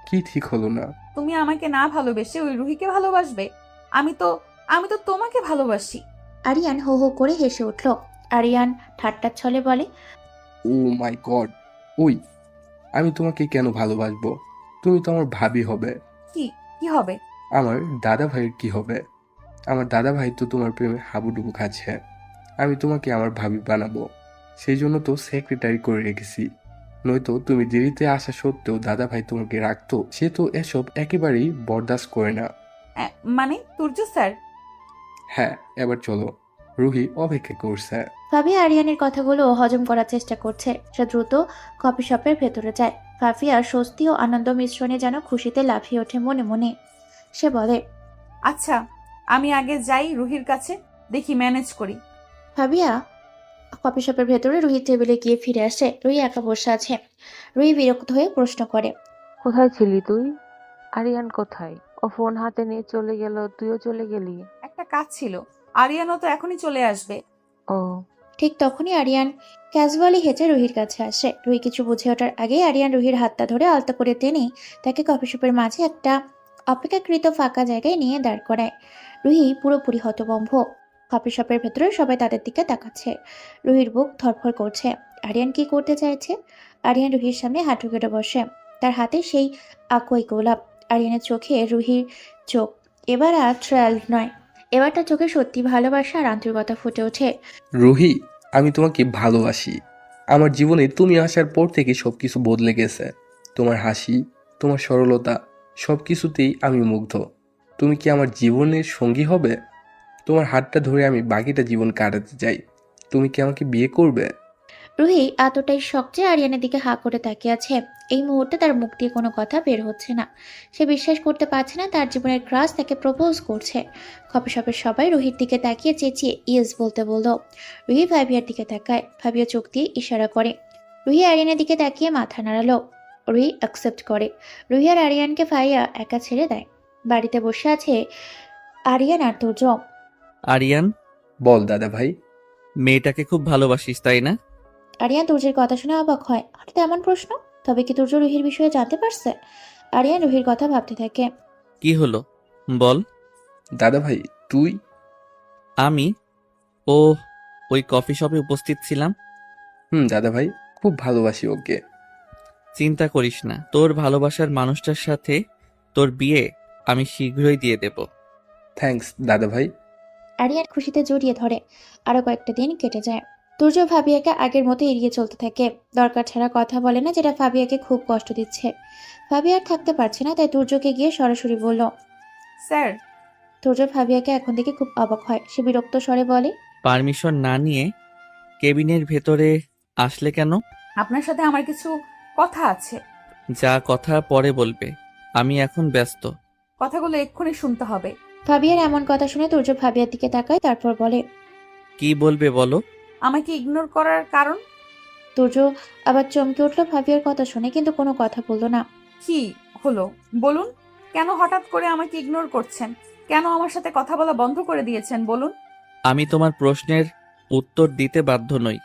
কি ঠিক হলো না? তুমি আমাকে না ভালোবেসে ওই রুহিকে ভালোবাসবে? আমি তো তোমাকে ভালোবাসি। আরিয়ান হো হো করে হেসে উঠল। আরিয়ান ঠাট্টার ছলে বলে, ও মাই গড, ওই আমি তোমাকে কেন ভালোবাসবো? তুমি তো আমার ভাবি হবে। কি কি হবে? আমার দাদা ভাইয়ের কি হবে? আমার দাদা ভাই তো তোমার প্রেমে হাবুডুবু খাচ্ছে। আমি তোমাকে আমার ভাবি বানাবো, সেই জন্য তো সেক্রেটারি করে রেখেছি। নয়তো তুমি দেরিতে আসা সত্ত্বেও দাদা ভাই তোমাকে রাখতো। সে তো এসব একেবারেই বরদাস্ত করে না। মানে তুর্য স্যার? হ্যাঁ, এবার চলো, রুহি অপেক্ষা করছে। ফাবিয়া আরিয়ানের কথাগুলো হজম করার চেষ্টা করছে। সে দ্রুত কফি শপের ভেতরে যায়। ফাবিয়া স্বস্তি ও আনন্দ মিশ্রণে যেন খুশিতে লাফিয়ে ওঠে মনে মনে। সে বলে, আচ্ছা, আমি আগে যাই রুহির কাছে, দেখি ম্যানেজ করি। ফাবিয়া কফি শপের ভেতরে রুহির টেবিলে গিয়ে ফিরে আসে। রুহি একা বসে আছে। রুহি বিরক্ত হয়ে প্রশ্ন করে, কোথায় ছিলি তুই? আরিয়ান কোথায়? ও ফোন হাতে নিয়ে চলে গেল, তুইও চলে গেলি? একটা কাজ ছিল, আরিয়ানও তো এখনই চলে আসবে। ও। ঠিক তখনই আরিয়ান ক্যাজুয়ালি হেঁটে রুহির কাছে আসে। রুহি কিছু বুঝে ওঠার আগেই আরিয়ান রুহির হাতটা ধরে আলতো করে টেনে তাকে কফি শপের মাঝে একটা অপেক্ষাকৃত ফাঁকা জায়গায় নিয়ে দাঁড় করায়। রুহি পুরোপুরি হতভম্ব। কফি শপের ভেতরে সবাই তাদের দিকে তাকাচ্ছে। রুহির বুক ধড়ফড় করছে। আরিয়ান কি করতে চাইছে? আরিয়ান রুহির সামনে হাঁটু কেটে বসে। তার হাতে সেই আকই গোলাপ। আরিয়ানের চোখে রুহির চোখ। এবার আর ট্রায়াল নয়, এবার তার চোখে সত্যি ভালোবাসা আর আন্তরিকতা ফুটে ওঠে। রুহি, আমি তোমাকে ভালোবাসি। আমার জীবনে তুমি আসার পর থেকে সবকিছু বদলে গেছে। তোমার হাসি, তোমার সরলতা, সব কিছুতেই আমি মুগ্ধ। তুমি কি আমার জীবনের সঙ্গী হবে? তোমার হাতটা ধরে আমি বাকিটা জীবন কাটাতে চাই। তুমি কি আমাকে বিয়ে করবে? রুহি এতটাই শখ যে আরিয়ানের দিকে হাঁ করে তাকিয়ে আছে। এই মুহূর্তে তার মুখ দিয়ে কোনো কথা বের হচ্ছে না। সে বিশ্বাস করতে পারছে না তার জীবনের ক্রাশ তাকে প্রপোজ করছে। কফি শপের সবাই রুহির দিকে তাকিয়ে চেঁচিয়ে ইয়েস বলতে বলল। রুহি ফাবিয়ার দিকে তাকায়, ফাবিয়া চোখ দিয়ে ইশারা করে। রুহি আরিয়ানের দিকে তাকিয়ে মাথা নাড়ালো। রুহি অ্যাকসেপ্ট করে। রুহি আর আরিয়ানকে ফাইয়া একা ছেড়ে দেয়। বাড়িতে বসে আছে আরিয়ান আর তুর্য। আরিয়ান, বল দাদা ভাই। মেয়েটাকে খুব ভালোবাসিস তাই না? আরিয়ান তুর্যের কথা শুনে অবাক হয়। হঠাৎ এমন প্রশ্ন? তবে কি তুর্য রুহির বিষয়ে জানতে পারছে? আরিয়ান রুহির কথা ভাবতে থাকে। কি হলো বল। দাদা ভাই তুই? আমি ও ওই কফি শপে উপস্থিত ছিলাম। দাদা ভাই, খুব ভালোবাসি ওকে। চিন্তা করিস না, তোর ভালোবাসার মানুষটার সাথে তোর বিয়ে আমি শীঘ্রই দিয়ে দেব। থ্যাঙ্কস দাদা ভাই। আরিয়ান খুশিতে জড়িয়ে ধরে। আরো কয়েকটা দিন কেটে যায়। তুর্য ফাবিয়াকে আগের মতো এড়িয়ে চলতে থাকে। দরকার ছাড়া কথা বলে না, যেটা ফাবিয়াকে খুব কষ্ট দিচ্ছে। ফাবিয়া আর থাকতে পারছে না, তাই তুর্যকে গিয়ে সরাসরি বলল। স্যার। তুর্য ফাবিয়াকে এখন থেকে খুব অবাক হয়। সে বিরক্ত স্বরে বলে, পারমিশন না নিয়ে কেবিনের ভেতরে আসলে কেন? আপনার সাথে আমার কিছু কথা আছে। যা কথা পরে বলবে, আমি এখন ব্যস্ত। কথাগুলো এক্ষুনি শুনতে হবে। ফাবিয়ার এমন কথা শুনে তুর্য ফাবিয়ার দিকে তাকায়, তারপর বলে, কি বলবে বলো। আমাকে ইগনোর করার কারণ? তুর্য আবার চমকে উঠলো ফাবিয়ার কথা শুনে, কিন্তু কোনো কথা বলল না। কি হলো বলুন? কেন হঠাৎ করে আমাকে ইগনোর করছেন? কেন আমার সাথে কথা বলা বন্ধ করে দিয়েছেন বলুন? আমি তোমার প্রশ্নের উত্তর দিতে বাধ্য নই।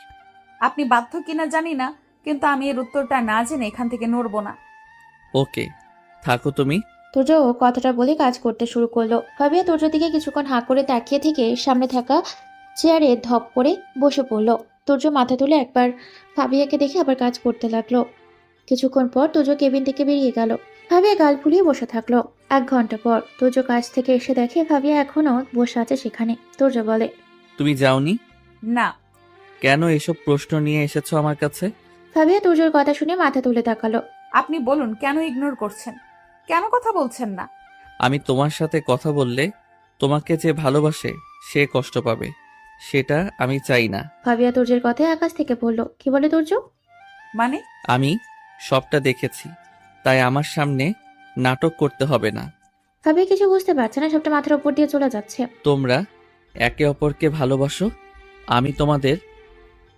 আপনি বাধ্য কিনা জানি না, কিন্তু আমি এর উত্তরটা না জেনে এখান থেকে নড়বো না। ওকে, থাকো তুমি। তুর্য কথাটা বলে কাজ করতে শুরু করলো। ফাবিয়া তুর্যর দিকে কিছুক্ষণ হাঁ করে তাকিয়ে থেকে সামনে থাকা চেয়ারে ধপ করে বসে পড়ল। তুর্য মাথা তুলে একবার ফাবিয়াকে দেখে আবার কাজ করতে লাগলো। কিছুক্ষণ পর তুর্য কেবিন থেকে বেরিয়ে গেল। ফাবিয়া গাল ফুলিয়ে বসে থাকলো। 1 ঘন্টা পর তুর্য কাজ থেকে এসে দেখে ফাবিয়া এখনো বসে আছে সেখানে। তুর্য বলে, তুমি যাওনি? না। কেন এসব প্রশ্ন নিয়ে এসেছো আমার কাছে? ফাবিয়া তুর্যর কথা শুনে মাথা তুলে তাকালো। আপনি বলুন, কেন ইগনোর করছেন? কেন কথা বলছেন না? আমি তোমার সাথে কথা বললে তোমাকে যে ভালোবাসে সে কষ্ট পাবে, সেটা আমি চাই না। ফাবিয়া তুর্যের কথায় আকাশ থেকে বলল, কি বলে তুর্য? মানে? আমি সবটা দেখেছি, তাই আমার সামনে নাটক করতে হবে না। ফাবিয়া কিছু বুঝতে পারছে না, সবটা মাথার উপর দিয়ে চলে যাচ্ছে। তোমরা একে অপরকে ভালোবাসো, আমি তোমাদের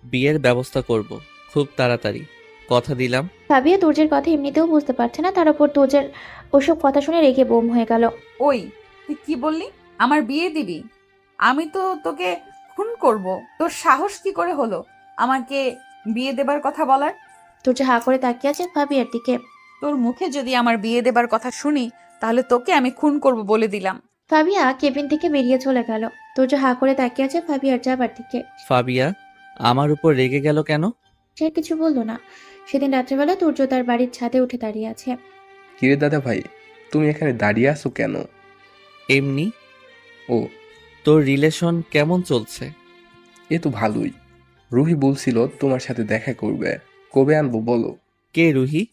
বিয়ের ব্যবস্থা করব খুব তাড়াতাড়ি, কথা দিলাম। ফাবিয়া তুর্যের কথা এমনিতেও বুঝতে পারছে না, তার উপর তুর্যের ওসব কথা শুনে রেগে বোম হয়ে গেল। ওই তুই কি বললি? আমার বিয়ে দিবি? আমি তো তোকে খুন করব। তোর সাহস কি করে হলো আমাকে বিয়ে দেবার কথা বলার? তুর্য হাঁ করে তাকিয়ে আছে ফাবিয়ার দিকে। তোর মুখে যদি আমার বিয়ে দেবার কথা শুনি, তাহলে তোকে আমি খুন করব বলে দিলাম। ফাবিয়া কেবিন থেকে বেরিয়ে চলে গেল। তুর্য হাঁ করে তাকিয়ে আছে ফাবিয়ার যাবার দিকে। ফাবিয়া আমার উপর রেগে গেল কেন? সে আর কিছু বললো না। সেদিন রাত্রেবেলা তুর্য তার বাড়ির ছাদে উঠে দাঁড়িয়ে আছে। কিরে দাদা ভাই, তুমি এখানে দাঁড়িয়ে আছো কেন? এমনি। ও, তোর রিলেশন কেমন চলছে? এ তো ভালোই। রুহি বলছিল তোমার সাথে দেখা করবে, কবে আনবো বলো? কে রুহি?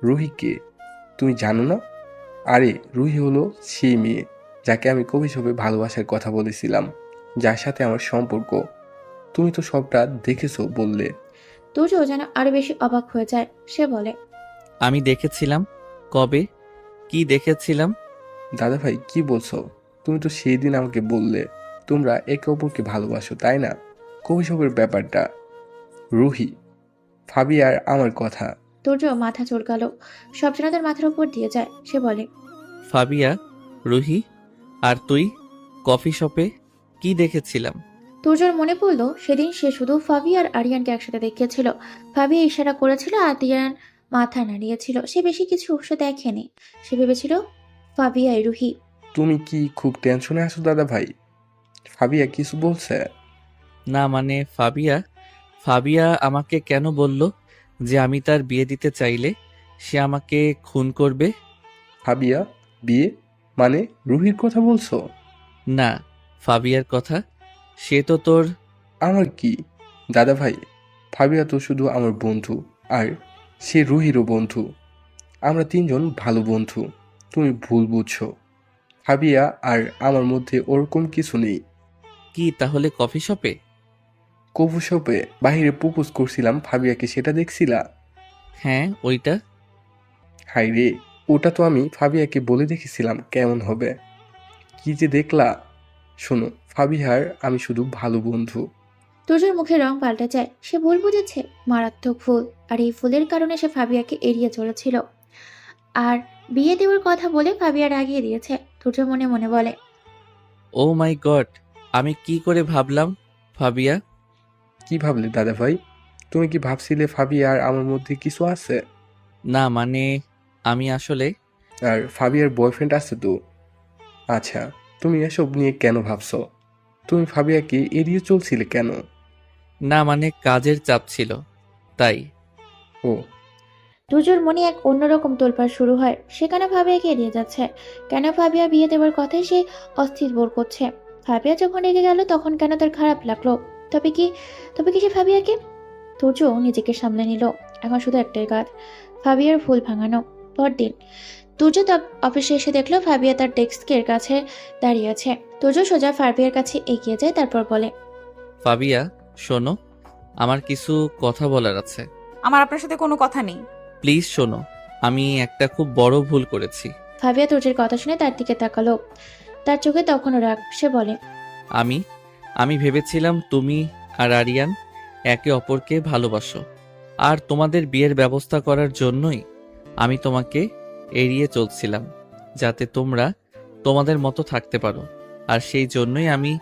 রুহি কে তুমি জানো না? আরে রুহি হলো সেই মেয়ে যাকে আমি কবি শপে ভালোবাসার কথা বলেছিলাম, যার সাথে আমার সম্পর্ক। তুমি তো সবটা দেখেছো বললে। তুর্য যেন আরো বেশি অবাক হয়ে যায়। সে বলে, আমি দেখেছিলাম? কবে? কি দেখেছিলাম? দাদা ভাই কি বলছো? তুমি তো সেই দিন আমাকে বললে তোমরা একে অপরকে ভালোবাসো, তাই না? কবি শপের ব্যাপারটা, রুহি, ফাবিয়ার আমার কথা। তুর্য মাথা চুলকালো। সব যেন তার মাথার উপর দিয়ে যায়। সে বলে, ফাবিয়া, রুহি আর তুই কফি শপে কি দেখেছিলাম? তুর্যর মনে পড়লো সেদিন সে শুধু ফাবিয়া আর আরিয়ানকে একসাথে দেখেছিল। ফাবিয়া ইশারা করেছিল, আরিয়ান মাথা নাড়িয়েছিল। সে বেশি কিছু সে দেখেনি। সে ভেবেছিল ফাবিয়াই রুহি। তুমি কি খুব টেনশনে আছো দাদা ভাই? ফাবিয়া কিছু বলছে? না মানে ফাবিয়া আমাকে কেন বলল যে আমি তার বিয়ে দিতে চাইলে সে আমাকে খুন করবে? ফাবিয়া বিয়ে মানে রুহির কথা বলছো? না, ফাবিয়ার কথা। সে তো তোর। আমার কি দাদা ভাই, ফাবিয়া তো শুধু আমার বন্ধু, আর সে রুহিরও বন্ধু। আমরা 3 জন ভালো বন্ধু। তুমি ভুল বুঝছো। ফাবিয়া আর আমার মধ্যে ওরকম কিছু নেই। কি তাহলে কফি শপে? কফু শপে বাহিরে প্রপোজ করছিলাম ফাবিয়াকে, সেটা দেখছিলা? হ্যাঁ, ওইটা। হাই রে, ওটা তো আমি ফাবিয়াকে বলে দেখেছিলাম কেমন হবে। কি যে দেখলা। শোনো ফাবিহার, আমি শুধু ভালো বন্ধু। তুর্যর মুখে রং পাল্টে যায়। সে ভুল বুঝেছে, মারাত্মক ভুল। আর এই ফুলের কারণে সে ফাবিয়াকে এড়িয়ে চলেছিল, আর বিয়ে দেওয়ার কথা বলে ফাবিয়া রাগিয়ে দিয়েছে। তুর্য মনে মনে বলে, ও মাই গড, আমি কি করে ভাবলাম ফাবিয়া। কি ভাবলে দাদা ভাই? তুমি কি ভাবছিলে ফাবিয়া আর আমার মধ্যে কিছু আছে? না মানে আমি আসলে আর ফাবিয়ার বয়ফ্রেন্ড আছে তো। আচ্ছা, তুমি এসব নিয়ে কেন ভাবছো? তুমি ফাবিয়াকে এড়িয়ে চলছিলে কেন? না মানে কাজের চাপ ছিল তাই। ও, তুর্যর মনে এক অন্যরকম তোলপাড় শুরু হয়। সে কেন ফাবিয়াকে এড়িয়ে যাচ্ছে? কেন ফাবিয়া বিয়ে দেওয়ার কথায় সে অস্থির বোধ করছে? ফাবিয়া যখন রেগে গেল তখন কেন তার খারাপ লাগলো? তবে কি সে ফাবিয়াকে? তুর্য নিজেকে সামলে নিল। এখন শুধু একটাই কাজ, ফাবিয়ার ভুল ভাঙানো। পরদিন তুর্য তার অফিসে এসে দেখলো ফাবিয়া তার ডেস্কের কাছে দাঁড়িয়ে আছে। তুর্য সোজা ফাবিয়ার কাছে এগিয়ে যায়, তারপর বলে, ফাবিয়া শোনো, আমার কিছু কথা বলার আছে। আমার আপনার সাথে কোনো কথা নেই। প্লিজ শোনো, আমি একটা খুব বড় ভুল করেছি। ফাবিয়া তুর্যের কথা শুনে তার দিকে তাকালো। তার চোখে তখনও রাগ। সে বলে, আমি ভেবেছিলাম তুমি আর আরিয়ান একে অপরকে ভালোবাসো, আর তোমাদের বিয়ের ব্যবস্থা করার জন্যই আমি তোমাকে এড়িয়ে চলছিলাম, যাতে তোমরা তোমাদের মতো থাকতে পারো। আর সেই জন্যই আমি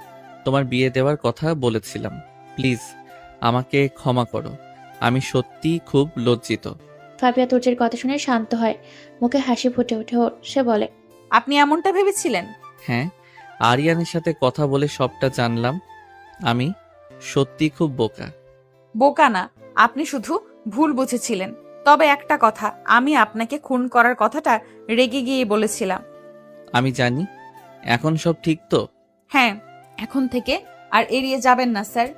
তোমার বিয়ে দেওয়ার কথা বলেছিলাম। প্লিজ আমাকে ক্ষমা করো, আমি সত্যিই খুব লজ্জিত। ফাবিয়া তুর্যের কথা শুনে শান্ত হয়, মুখে হাসি ফুটে ওঠে ওর। সে বলে, আপনি এমনটা ভেবেছিলেন? হ্যাঁ, আরিয়ানের সাথে কথা বলে সবটা জানলাম। আমি সত্যি খুব বোকা। বোকা না, আপনি শুধু ভুল বুঝেছিলেন। তবে একটা কথা, আমি আপনাকে খুন করার কথাটা রেগে গিয়ে বলেছিলাম। আমি জানি। এখন সব ঠিক তো? হ্যাঁ, এখন থেকে আর এড়িয়ে যাবেন না স্যার।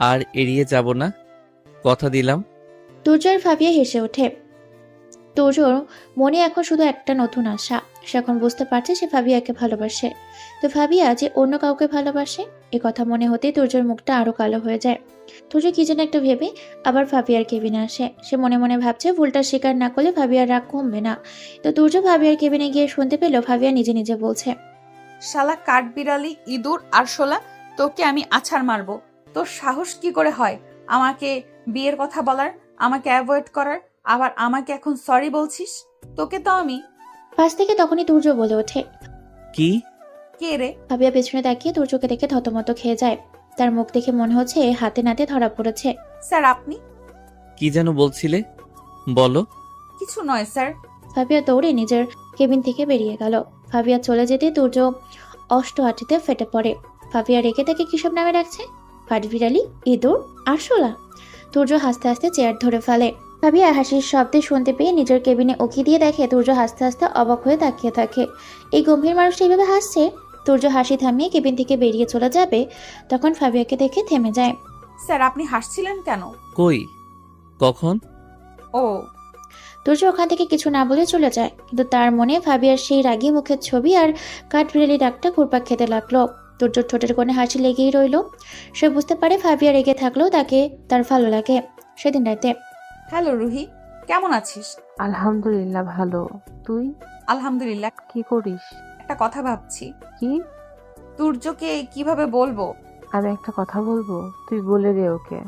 আর এড়িয়ে যাব না, কথা দিলাম। তুর্য আর ফাবিয়া হেসে ওঠে। তুর্যর মনে এখন শুধু একটা নতুন আশা। সে এখন বুঝতে পারছে সে ফাবিয়াকে ভালোবাসে, তো ফাবিয়া যে অন্য কাউকে ভালোবাসে। এ কথা মনে হতেই তুর্যর মুখটা আরো কালো হয়ে যায়। তুর্য কি যেন একটা ভেবে আবার ফাবিয়ার কেবিনে আসে। সে মনে মনে ভাবছে ভুলটা স্বীকার না করলে ফাবিয়ার রাগ কমবে না। তো তুর্য ফাবিয়ার কেবিনে গিয়ে শুনতে পেল ফাবিয়া নিজে নিজে বলছে, শালা কাঠবিড়ালি, ইঁদুর আর শোলা, তোকে আমি আছাড় মারবো। তোর সাহস কি করে হয় আমাকে বিয়ের কথা বলার, আমাকে অ্যাভয়েড করার, আবার আমাকে এখন সরি বলছিস? তোকে তো আমি। পাশ থেকে তখনই তুর্য বলে ওঠে, কি? কে রে? ফাবিয়া পেছনে তাকিয়ে তুর্যকে দেখে থতমত খেয়ে যায়। তার মুখ দেখে মনে হচ্ছে হাতে নাতে ধরা পড়েছে। স্যার আপনি? কি যেন বলছিলে, বলো। কিছু নয় স্যার। ফাবিয়া দৌড়ে নিজের কেবিন থেকে বেরিয়ে গেল। ফাবিয়া চলে যেতে তুর্য অষ্টআটিতে ফেটে পড়ে। ফাবিয়া রেখে তাকে কিসব নামে রাখছে? কাঠবিড়ালি, ইঁদুর, আরশোলা। তুর্য হাসতে হাসতে চেয়ার ধরে ফেলে। ফাবিয়া হাসির শব্দে শুনতে পেয়ে নিজের কেবিনে উকি দিয়ে দেখে তুর্য হাসতে হাসতে অবাক হয়ে তাকিয়ে থাকে। এই গম্ভীর মানুষটা এইভাবে হাসছে। তুর্য হাসি থামিয়ে কেবিন থেকে বেরিয়ে চলে যাবে, তখন ফাবিয়াকে দেখে থেমে যায়। স্যার আপনি হাসছিলেন কেন? কই, কখন? ও। তুর্য ওখান থেকে কিছু না বলে চলে যায়, কিন্তু তার মনে ফাবিয়ার সেই রাগী মুখের ছবি আর কাঠবিড়ালি ডাকটা ঘুরপাক খেতে লাগলো। তুর্যর ঠোঁটের কোণে হাসি লেগেই রইল। সে বুঝতে পারে ফাবিয়া রেগে থাকলেও তাকে তার ভালো লাগে। সেদিন রাতে, হ্যালো রুহি, কেমন আছিস? আলহামদুলিল্লাহ ভালো। তুই? আলহামদুলিল্লাহ। কি করিস? একটা কথা ভাবছি। কি? তুর্যকে কিভাবে বলবো? আমি একটা কথা বলবো, তুই বলে দে ওকে।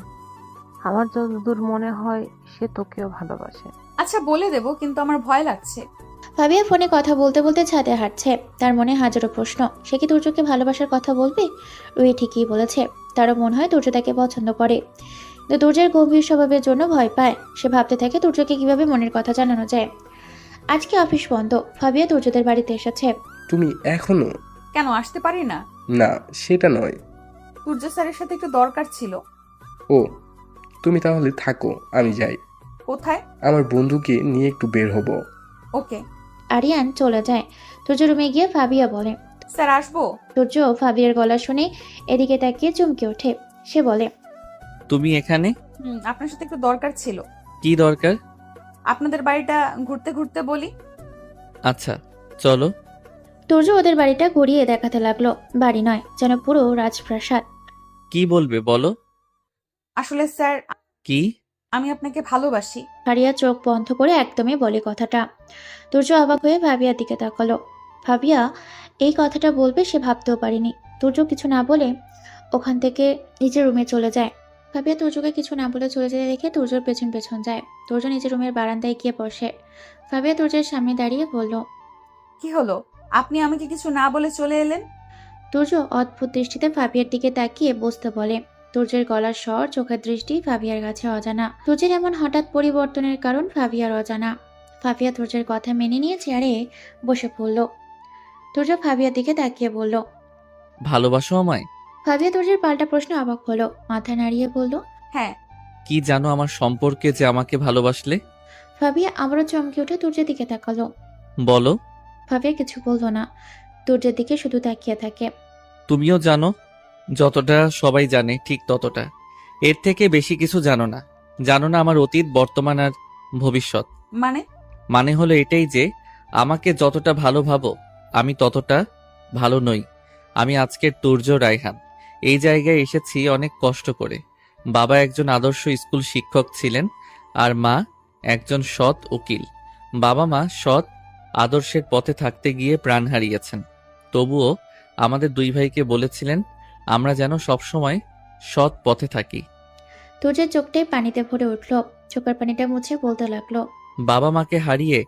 আমার যতদূর মনে হয় সে তোকেও ভালোবাসে। আচ্ছা বলে দেবো, কিন্তু আমার ভয় লাগছে। ফাবিয়া ফোনে কথা বলতে বলতে ছাদে হাঁটছে। তার মনে হাজারো প্রশ্ন। সে কি তুর্যকে ভালোবাসার কথা বলবে? রুহি ঠিকই বলেছে, তারও মনে হয় তুর্য তাকে পছন্দ করে, কিন্তু তুর্যের গম্ভীর স্বভাবের জন্য ভয় পায়। সে ভাবতে থাকে তুর্যকে কিভাবে মনের কথা জানানো যায়। আজকে অফিস বন্ধ। ফাবিয়া তুর্যদের বাড়িতে এসেছে। তুমি এখনো? কেন আসতে পারি না? না, সেটা নয়। তুর্য স্যারের সাথে একটু দরকার ছিল। ও, তুমি তাহলে থাকো, আমি যাই। কোথায়? আমার বন্ধুকে নিয়ে একটু বের হব। ওকে। আরিয়ান চলে যায়। তুর্য রুমে গিয়ে ফাবিয়া বলে, স্যার আসবো? তুর্য ফাবিয়ার গলা শুনে এদিকে তাকিয়ে চমকে ওঠে। সে বলে, তুমি এখানে? আপনার সাথে একটু দরকার ছিল। কি দরকার? আপনাদের বাড়িটা ঘুরতে ঘুরতে বলি। আচ্ছা চলো। তুর্য ওদের বাড়িটা ঘুরিয়ে দেখাতে লাগলো। বাড়ি নয়, যেন পুরো রাজপ্রাসাদ। কি বলবে বলো? আসলে স্যার, কি? আমি আপনাকে ভালোবাসি। ফারিয়া চোখ বন্ধ করে একদমই বলে কথাটা। তুর্য অবাক হয়ে ভাবিয়ার দিকে তাকালো। ভাবিয়া এই কথাটা বলবে সে ভাবতেও পারেনি। তুর্য কিছু না বলে ওখান থেকে নিজের রুমে চলে যায়। ভাবিয়া তুর্যকে কিছু না বলে চলে যেতে দেখে তুর্যর পেছন পেছন যায়। তুর্য নিজের রুমের বারান্দায় গিয়ে বসে। ভাবিয়া তুর্যের সামনে দাঁড়িয়ে বলল, কি হলো? আপনি আমাকে কিছু না বলে চলে এলেন? তুর্য অদ্ভুত দৃষ্টিতে ভাবিয়ার দিকে তাকিয়ে বসতে বলে। তুর্যের গলার স্বর, চোখের দৃষ্টি ভাবিয়ার কাছে অজানা। তুর্যের এমন হঠাৎ পরিবর্তনের কারণ ভাবিয়ার অজানা। ভাবিয়া তুর্যের কথা মেনে নিয়ে চেয়ারে বসে পড়ল। তুর্য ভাবিয়ার দিকে তাকিয়ে বলল, ভালোবাসো আমায়? ভাবিয়া তুর্যের পাল্টা প্রশ্ন অবাক হলো, মাথা নাড়িয়ে বলল, হ্যাঁ। কি জানো আমার সম্পর্কে যে আমাকে ভালোবাসলে? ভাবিয়া আবারও চমকে উঠে তুর্যের দিকে তাকালো। বলো। ভাবিয়া কিছু বলল না, তুর্যের দিকে শুধু তাকিয়ে থাকে। তুমিও জানো, যতটা সবাই জানে ঠিক ততটা। এর থেকে বেশি কিছু জানো না। জানো না আমার অতীত, বর্তমান আর ভবিষ্যৎ। মানে হলো এটাই যে আমাকে যতটা ভালো ভাবো আমি ততটা ভালো নই। আমি আজকের তুর্য রায়হান এই জায়গায় এসেছি অনেক কষ্ট করে। বাবা একজন আদর্শ স্কুল শিক্ষক ছিলেন আর মা একজন সৎ উকিল। বাবা মা সৎ আদর্শের পথে থাকতে গিয়ে প্রাণ হারিয়েছেন। তবুও আমাদের দুই ভাইকে বলেছিলেন আমরা যেন সবসময় সৎ পথে থাকি। তুর্যের চোখটাই পানিতে ভরে উঠল। চোখের পানিটা মুছে বলতে লাগলো, বাবা মাকে হারিয়ে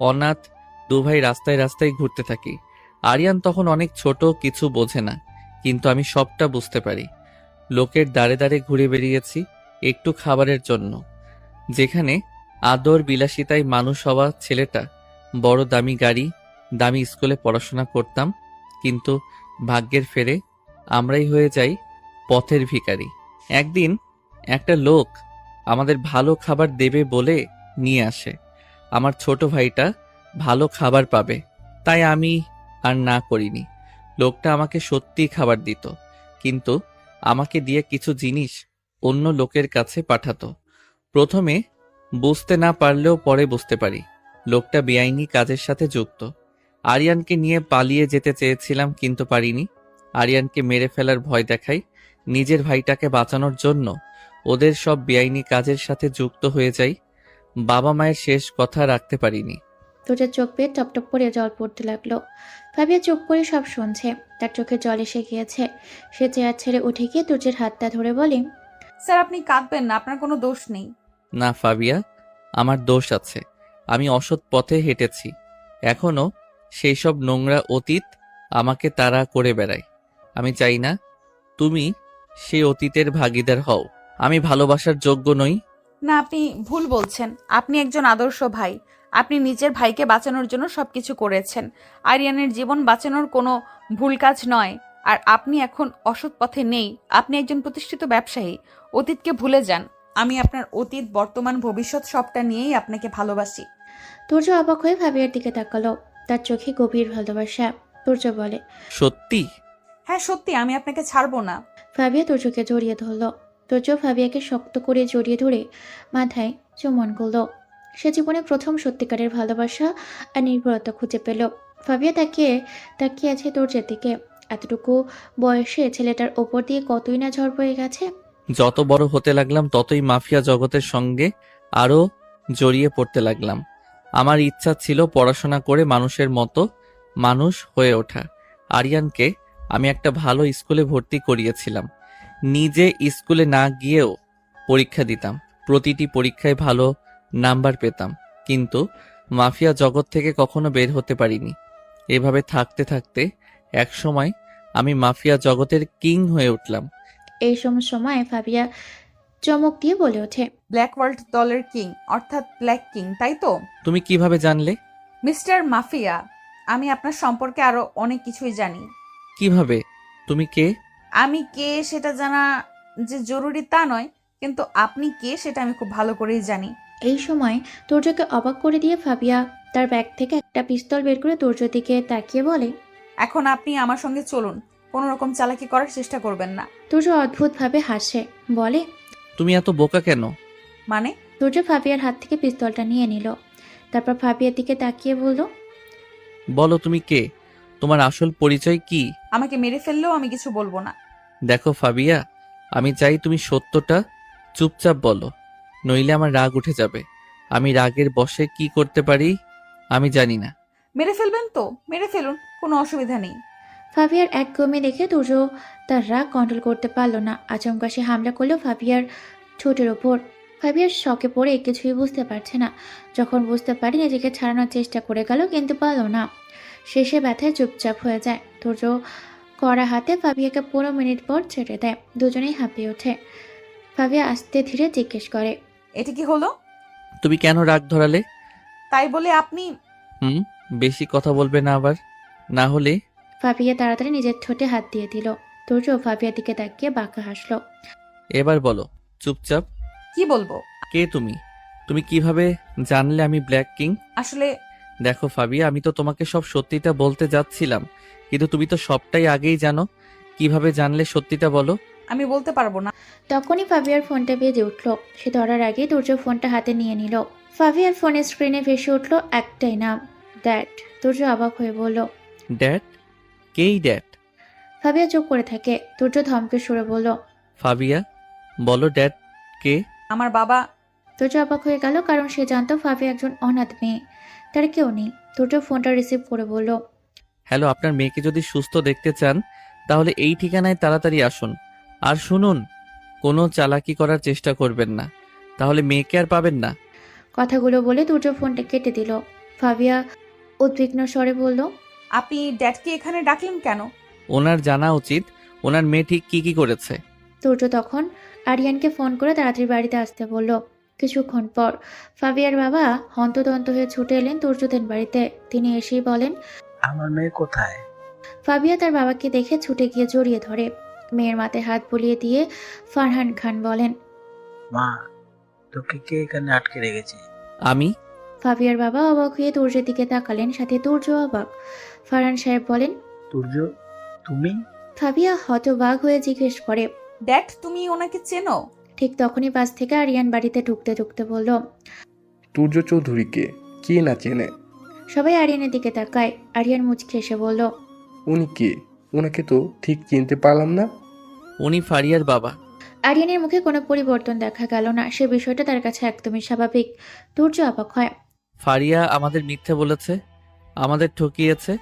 অনাথ দু ভাই রাস্তায় রাস্তায় ঘুরতে থাকি। আরিয়ান তখন অনেক ছোট, কিছু বোঝে না, কিন্তু আমি সবটা বুঝতে পারি। লোকের দাঁড়ে দাঁড়ে ঘুরে বেরিয়েছি একটু খাবারের জন্য। যেখানে আদর বিলাসিতায় মানুষ হওয়া ছেলেটা বড় দামি গাড়ি, দামি স্কুলে পড়াশোনা করতাম, কিন্তু ভাগ্যের ফেরে আমরাই হয়ে যাই পথের ভিখারি। একদিন একটা লোক আমাদের ভালো খাবার দেবে বলে নিয়ে আসে। আমার ছোট ভাইটা ভালো খাবার পাবে, তাই আমি আর না করিনি। লোকটা আমাকে সত্যিই খাবার দিত, কিন্তু আমাকে দিয়ে কিছু জিনিস অন্য লোকের কাছে পাঠাতো। প্রথমে বুঝতে না পারলেও পরে বুঝতে পারি লোকটা বেআইনি কাজের সাথে যুক্ত। আরিয়ানকে নিয়ে পালিয়ে যেতে চেয়েছিলাম, কিন্তু পারিনি। আরিয়ানকে মেরে ফেলার ভয় দেখাই। নিজের ভাইটাকে বাঁচানোর জন্য ওদের সব বেআইনি কাজের সাথে যুক্ত হয়ে যাই। বাবা মায়ের শেষ কথা রাখতে পারিনি। তুর্যের চোখ বেয়ে টপটপ করে জল পড়তে লাগলো। ভাবিয়া চুপ করে সব শুনছে। তার চোখে জল এসে গিয়েছে। সে চেয়ার ছেড়ে উঠে গিয়ে তুর্যের হাতটা ধরে বলে, স্যার, আপনি কাঁদবেন না, আপনার কোনো দোষ নেই। না ফাবিয়া, আমার দোষ আছে। আমি অসৎ পথে হেঁটেছি। এখনো সেই সব নোংরা অতীত আমাকে তাড়া করে বেড়ায়। আমি চাই না তুমি সেই অতীতের ভাগীদার হও। আমি ভালোবাসার যোগ্য নই। না, আপনি ভুল বলছেন। আপনি একজন আদর্শ ভাই। আপনি নিজের ভাইকে বাঁচানোর জন্য সবকিছু করেছেন। আরিয়ানের জীবন বাঁচানোর কোনো ভুল কাজ নয়। আর আপনি এখন অসৎ পথে নেই। আপনি একজন প্রতিষ্ঠিত ব্যবসায়ী। অতীতকে ভুলে যান। আমি আপনার অতীত, বর্তমান, ভবিষ্যৎ সবটা নিয়েই আপনাকে ভালোবাসি। তুর্য অবাক হয়ে ভাবিয়ার দিকে তাকালো। তার চোখে গভীর ভালোবাসা। তুর্য বলে, সত্যি? হ্যাঁ সত্যি, আমি আপনাকে ছাড়বো না। ভাবিয়া তুর্যকে জড়িয়ে ধরল। তুর্য ভাবিয়াকে শক্ত করে জড়িয়ে ধরে মাথায় চুম্বন করল। সে জীবনে প্রথম সত্যিকারের ভালোবাসা আর নির্ভরতা খুঁজে পেল। ভাবিয়া তাকিয়ে আছে তুর্যের দিকে। এতটুকু বয়সে ছেলেটার ওপর দিয়ে কতই না ঝড় বয়ে গেছে। যত বড় হতে লাগলাম ততই মাফিয়া জগতের সঙ্গে আরো জড়িয়ে পড়তে লাগলাম। আমার ইচ্ছা ছিল পড়াশোনা করে মানুষের মতো মানুষ হয়ে ওঠা। আরিয়ানকে আমি একটা ভালো স্কুলে ভর্তি করিয়েছিলাম। নিজে স্কুলে না গিয়েও পরীক্ষা দিতাম। প্রতিটি পরীক্ষায় ভালো নাম্বার পেতাম, কিন্তু মাফিয়া জগৎ থেকে কখনো বের হতে পারিনি। এভাবে থাকতে থাকতে এক সময় আমি মাফিয়া জগতের কিং হয়ে উঠলাম। এই সময় ভাবিয়া চমক দিয়ে বলে ওঠে, ব্ল্যাক ওয়ার্ল্ড দলের কিং, অর্থাৎ ব্ল্যাক কিং, তাই তো? তুমি কিভাবে জানলে? মিস্টার মাফিয়া, আমি আপনার সম্পর্কে আরো অনেক কিছুই জানি। কিভাবে? তুমি কে? আমি কে সেটা জানা যে জরুরি তা নয়, কিন্তু আপনি কে সেটা আমি খুব ভালো করেই জানি। এই সময় তুর্যকে অবাক করে দিয়ে ভাবিয়া তার ব্যাগ থেকে একটা পিস্তল বের করে তুর্যের দিকে তাকিয়ে বলে, এখন আপনি আমার সঙ্গে চলুন। কোনো রকম চালাকি করার চেষ্টা করবেন না। তুর্য অদ্ভুতভাবে হাসে, বলে, তুমি এত বোকা কেন? মানে? তুর্য ভাবিয়ার হাত থেকে পিস্তলটা নিয়ে নিল। তারপর ভাবিয়ার দিকে তাকিয়ে বলল, বলো তুমি কে? তোমার আসল পরিচয় কি? আমাকে মেরে ফেললেও আমি কিছু বলবো না। দেখো ফাবিয়া, আমি চাই তুমি সত্যটা চুপচাপ বলো, নইলে আমার রাগ উঠে যাবে। আমি রাগের বশে কি করতে পারি আমি জানি না। মেরে ফেলবেন তো মেরে ফেলুন, কোনো অসুবিধা নেই। ফাবিয়ার একগুমে দেখে তুর্য তার রাগ কন্ট্রোল করতে পারল না। আচমকা সে হামলা করলো ফাবিয়ার ঠোঁটের ওপর। ফাবিয়ার শকে পড়ে কিছুই বুঝতে পারছে না। যখন বুঝতে পারি নিজেকে ছাড়ানোর চেষ্টা করে গেল, কিন্তু পারল না। শেষে ব্যথায় চুপচাপ হয়ে যায়। তুর্য কড়া হাতে ফাবিয়াকে 15 মিনিট পর ছেড়ে দেয়। দুজনেই হাঁপিয়ে ওঠে। ফাবিয়া আস্তে ধীরে জিজ্ঞেস করে, এটা কি হলো? তুমি কেন রাগ ধরালে? তাই বলে আপনি? বেশি কথা বলবে না আবার, না হলে। ফাবিয়া তাড়াতাড়ি নিজের ঠোঁটে হাত দিয়ে দিল। তুর্য ফাবিয়ার দিকে তাকিয়ে বাঁকা হাসলো। এবার বলো চুপচাপ, কি বলবো? কে তুমি? তুমি কিভাবে জানলে আমি ব্ল্যাক কিং? আসলে দেখো ফাবিয়া, আমি তো তোমাকে সব সত্যিটা বলতে যাচ্ছিলাম, কিন্তু তুমি তো সবটাই আগেই জানো। কিভাবে জানলে সত্যিটা বলো। আমি বলতে পারবো না। তখনই ফাবিয়ার ফোনটা বেজে উঠল। সে ধরার আগেই তুর্য ফোনটা হাতে নিয়ে নিল। ফাবিয়ার ফোনের স্ক্রিনে ভেসে উঠল একটাই নাম, ড্যাড। তুর্য অবাক হয়ে বলল, ড্যাড? কেই ড্যাড? ফাবিয়া চুপ করে থাকে। তুর্য ধমকে সুরে বলল, ফাবিয়া বলো, ড্যাড কে? আমার বাবা। তুর্য অবাক হয়ে গেল, কারণ সে জানতো ফাবিয়া একজন অনাথ মেয়ে, তার কেউ নেই। তুর্য ফোনটা রিসিভ করে বলল, হ্যালো, আপনার মেয়েকে যদি সুস্থ দেখতে চান তাহলে এই ঠিকানায় তাড়াতাড়ি আসুন। আর শুনুন, কোনো চালাকি করার চেষ্টা করবেন না, তাহলে মেয়েকে আর পাবেন না। কথাগুলো বলে তুর্য ফোনটা কেটে দিল। ফাবিয়া উদ্বিগ্ন স্বরে বলল, আপনি ড্যাডকে এখানে ডাকলেন কেন? ওনার জানা উচিত ওনার মেয়ে ঠিক কি কি করেছে। তুর্য তখন আরিয়ানকে ফোন করে তাড়াতাড়ি বাড়িতে আসতে বলল। কিছুক্ষণ পর ফাবিয়ার বাবা হন্তদন্ত হয়ে ছুটে এলেন তুর্যদের বাড়িতে। তিনি এসেই বলেন, আমার মেয়ে কোথায়? ফাবিয়া তার বাবাকে দেখে ছুটে গিয়ে জড়িয়ে ধরে। মেয়ের মাথায় হাত বুলিয়ে দিয়ে ফারহান খান বলেন, মা, তোকে কে এখানে আটকে রেখেছে? আমি। ফাবিয়ার বাবা অবাক হয়ে তুর্যের দিকে তাকালেন, সাথে তুর্য অবাক। ফারহান সাহেব বলেন, সূর্য, তুমি? ফাবিয়া হতবাক হয়ে জিজ্ঞেস করে, ড্যাড তুমি ওনাকে চেনো? ঠিক তখনই পাশ থেকে আরিয়ান বাড়িতে ঢুকতে ঢুকতে বলল, তুর্য চৌধুরীকে কে না চেনে? সবাই আরিয়ানের দিকে তাকায়। আরিয়ান মুচকি এসে বলল, উনি কে? ওনাকে তো ঠিক চিনতে পারলাম না। উনি ফারিয়ার বাবা। আরিয়ানের মুখে কোনো পরিবর্তন দেখা গেল না। সে বিষয়টা তার কাছে একদমই স্বাভাবিক। তুর্য অবাক হয়। ফারিয়া আমাদের মিথ্যে বলেছে, আমাদের ঠকিয়েছে।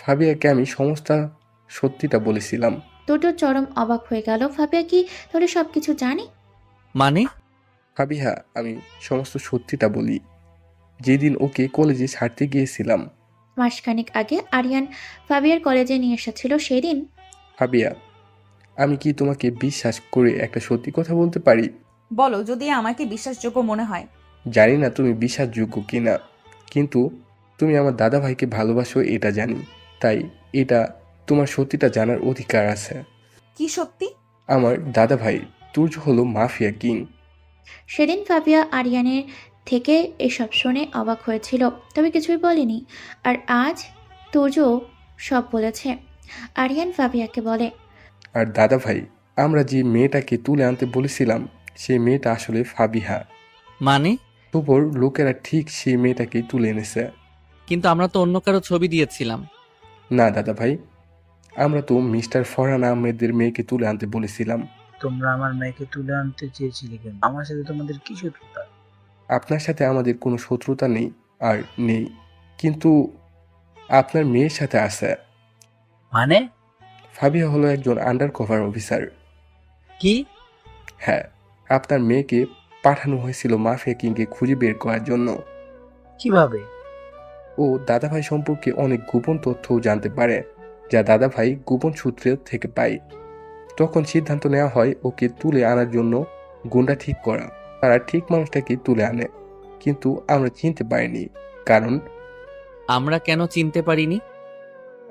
ফাবিয়াকে আমি সমস্ত সত্যিটা বলেছিলাম। তুর্য চরম অবাক হয়ে গেল। ফাবিয়া কি তাহলে সবকিছু জানে? মানে? ফাবিহা, আমি সমস্ত সত্যিটা বলি। যেদিন ওকে কলেজে ছাড়তে গিয়েছিলাম, মাসখানেক আগে আরিয়ান ফাবিয়ার কলেজে নিয়ে এসেছিল, সেদিন। ফাবিয়া, আমি কি তোমাকে বিশ্বাস করে একটা সত্যি কথা বলতে পারি? বলো, যদি আমাকে বিশ্বাসযোগ্য মনে হয়। জানি না তুমি বিশ্বাসযোগ্য কিনা, কিন্তু তুমি আমার দাদা ভাইকে ভালোবাসো এটা জানি। তাই এটা তোমার সত্যিটা জানার অধিকার আছে। কি সত্যি? আমার দাদা ভাই তুর্য হলো মাফিয়া কিং। সেদিন ফাবিয়া আরিয়ানের থেকে এসব শুনে অবাক হয়েছিল, তবে কিছুই বলেনি। আর আজ তুর্য সব বলেছে। আরিয়ান ফাবিয়াকে বলে, আর দাদা ভাই, আমরা যে মেয়েটাকে তুলে আনতে বলেছিলাম সেই মেয়েটা আসলে ফাবিহা। মানে? তারপর লোকেরা ঠিক সেই মেয়েটাকেই তুলে এনেছে। কিন্তু আমরা তো অন্য কারো ছবি দিয়েছিলাম। না দাদা ভাই, আমরা তো মিস্টার ফরহান আহমেদের মেয়েকে তুলে আনতে বলেছিলাম। তোমরা আমার মেয়েকে তুলে আনতে চেয়েছিলে কেন? আমার সাথে তোমাদের কি শত্রুতা? আপনার সাথে আমাদের কোনো শত্রুতা নেই আর নেই, কিন্তু আপনার মেয়ের সাথে আছে। মানে? ফাবিয়া হলো একজন আন্ডার কভার অফিসার। কি? হ্যাঁ, আপনার মেয়েকে পাঠানো হয়েছিল মাফিয়া কিংকে খুঁজে বের করার জন্য। কিভাবে? ও দাদাভাই সম্পর্কে অনেক গোপন তথ্যও জানতে পারে, যা দাদাভাই গোপন সূত্রে থেকে পায়। তখন সিদ্ধান্ত নেওয়া হয় ওকে তুলে আনার জন্য গুন্ডা ঠিক করা। তারা ঠিক মানুষটাকে তুলে আনে, কিন্তু আমরা চিনতে পারিনি। কারণ আমরা কেন চিনতে পারিনি?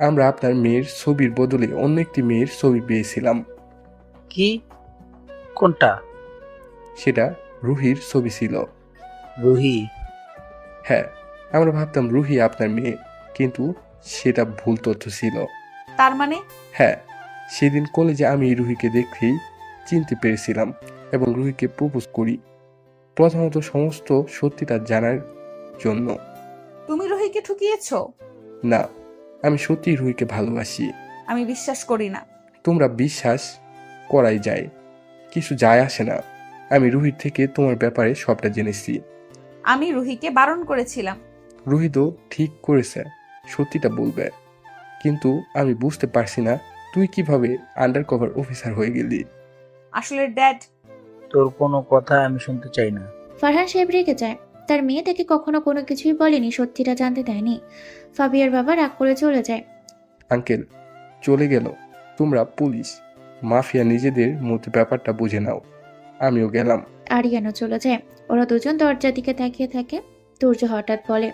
আমরা আপনার মেয়ের ছবির বদলে অন্য একটি মেয়ের ছবি পেয়েছিলাম। কি? কোনটা? সেটা রুহির ছবি ছিল। রুহি? হ্যাঁ, আমরা ভাবতাম রুহি আপনার মেয়ে, কিন্তু সেটা ভুল তথ্য ছিল। তার মানে? হ্যাঁ, সেদিন কলেজে আমি রুহিকে দেখেই চিনতে পেরেছিলাম এবং রুহিকে প্রপোজ করি, প্রথমত সমস্ত সত্যিটা জানার জন্য। তুমি রুহিকে ঠকিয়েছো? না, আমি সত্যিই রুহিকে ভালোবাসি। আমি বিশ্বাস করি না। তোমরা বিশ্বাস করাই যায়, কিছু যায় আসে না। আমি রুহির থেকে তোমার ব্যাপারে সবটা জেনেছি। আমি রুহিকে বারণ করেছিলাম। রুহি তো ঠিক করেছে, সত্যিটা বলবে, কিন্তু আমি বুঝতে পারছি না তুই কিভাবে আন্ডার কভার অফিসার হয়ে গেলি। আসলে ড্যাড, তোর কোনো কথা আমি শুনতে চাই না। ফারহান সাহেব রেগে যায়। তার মেয়ে তাকে কখনো কোনো কিছুই বলেনি, সত্যিটা জানতে দেয়নি। ফাবিয়ার বাবা রাগ করে চলে যায়। আঙ্কেল চলে গেল, তোমরা পুলিশ মাফিয়া নিজেদের মধ্যে ব্যাপারটা বুঝে নাও, আমিও গেলাম। আরিয়ানও চলে যায়। ওরা দুজন দরজার দিকে তাকিয়ে থাকে। তুর্য হঠাৎ বলে,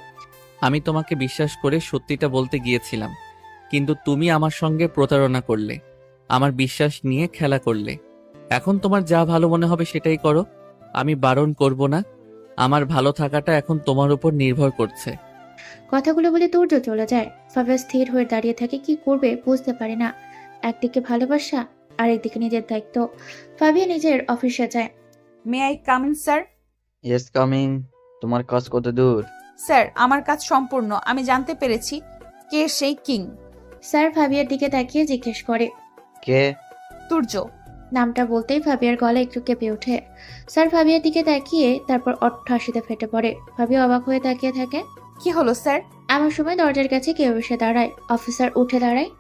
আমি তোমাকে বিশ্বাস করে সত্যিটা বলতে গিয়েছিলাম, কিন্তু তুমি আমার সঙ্গে প্রতারণা করলে, আমার বিশ্বাস নিয়ে খেলা করলে। এখন তোমার যা ভালো মনে হবে সেটাই করো, আমি বারণ করব না। আমার ভালো থাকাটা এখন তোমার উপর নির্ভর করছে। কথাগুলো বলে তুর্য চলে যায়। ফাবিয়া স্থির হয়ে দাঁড়িয়ে থাকে, কি করবে বুঝতে পারে না। একদিকে ভালোবাসা, আরেকদিকে নিজের দায়িত্ব। ফাবিয়া নিজের অফিসে যায়। May I come in sir? Yes coming. তোমার কাজ কত দূর? স্যার, আমার কাজ সম্পূর্ণ। আমি জানতে পেরেছি কে সেই কিং। স্যার ফাবিয়ার দিকে তাকিয়ে জিজ্ঞেস করে, কে? তুর্য। নামটা বলতেই ফাবিয়ার গলা একটু কেঁপে ওঠে। স্যার ফাবিয়ার দিকে তাকিয়ে তারপর অট্টহাসিতে ফেটে পড়ে। ফাবিয়া অবাক হয়ে তাকিয়ে থাকে। কি হলো স্যার? এমন সময় দরজার কাছে কেউ এসে দাঁড়ায়। অফিসার উঠে দাঁড়ায়।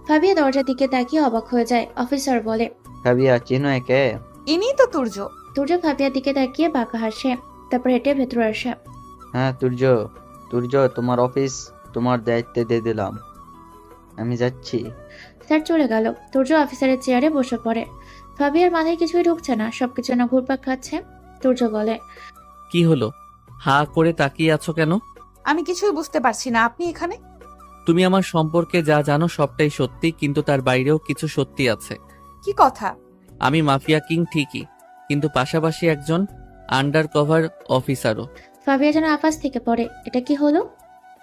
ফাবিয়া দরজার দিকে তাকিয়ে অবাক হয়ে যায়। অফিসার বলে, ভাবিয়া চিনো একে? ইনি তো তুর্য। তুর্য ফাবিয়ার দিকে তাকিয়ে বাঁকা হাসে, তারপর হেঁটে ভেতরে আসে। হ্যাঁ তুর্য, তুর্য তোমার অফিস তোমার দায়িত্বে দিয়ে দিলাম, আমি যাচ্ছি। স্যার চলে গেল। তুর্য অফিসারের চেয়ারে বসে পড়ে। ফাবিয়ার মাথায় কিছুই ঢুকছে না, সবকিছু না ঘুরপাক খাচ্ছে। তুর্য বলে, কি হলো, হা করে তাকিয়ে আছো কেন? আমি কিছুই বুঝতে পারছি না, আপনি এখানে? তুমি আমার সম্পর্কে যা জানো সবটাই সত্যি, কিন্তু তার বাইরেও কিছু সত্যি আছে। কি কথা? আমি মাফিয়া কিং ঠিকই, কিন্তু পাশাপাশি একজন আন্ডার কভার অফিসারও। ফাবিয়া যেন আকাশ থেকে পড়ে। এটা কি হলো?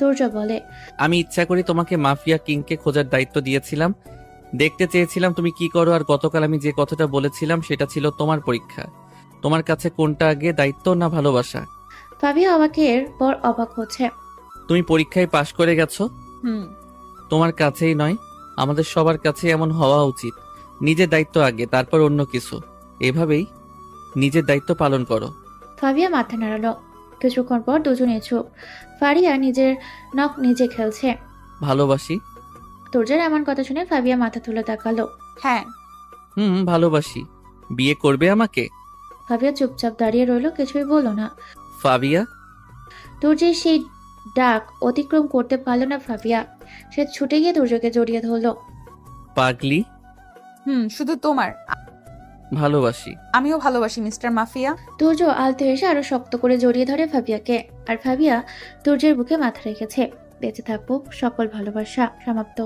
তুর্য বলে, আমি ইচ্ছা করে তোমাকে মাফিয়া কিংকে খোঁজার দায়িত্ব দিয়েছিলাম, দেখতে চেয়েছিলাম তুমি কি করো। আর গতকাল আমি যে কথাটা বলেছিলাম সেটা ছিল তোমার পরীক্ষা। তোমার কাছে কোনটা আগে, দায়িত্ব না ভালোবাসা? ফাবিয়া অবাকের পর অবাক হচ্ছে। তুমি পরীক্ষায় পাশ করে গেছো, হুম। তোমার কাছেই নয় আমাদের সবার কাছে এমন হওয়া উচিত। নিজের দায়িত্ব আগে, তারপর অন্য কিছু। এভাবেই নিজের দায়িত্ব পালন করো। ফাবিয়া মাথা নাড়ালো। কিছুক্ষণ পর দুজনে চুপ। ফারিয়া নিজের নখ নিজে খেলছে। ভালোবাসি। তুর্যের এমন কথা শুনে ফাবিয়া মাথা তুলে তাকালো। হ্যাঁ। ভালোবাসি। বিয়ে করবে আমাকে? ফাবিয়া চুপচাপ দাঁড়িয়ে রইল, কিছুই বলল না। ফাবিয়া। তুর্যের সেই ডাক অতিক্রম করতে পারল না ফাবিয়া। সে ছুটে গিয়ে তুর্যকে জড়িয়ে ধরল। পাগলি। শুধু তোমার। ভালোবাসি। আমিও ভালোবাসি মিস্টার মাফিয়া। তুর্য আলতো এসে আরো শক্ত করে জড়িয়ে ধরে ফাবিয়াকে। আর ফাবিয়া তুর্যের বুকে মাথা রেখেছে। বেঁচে থাকবো, সকল ভালোবাসা সমাপ্ত।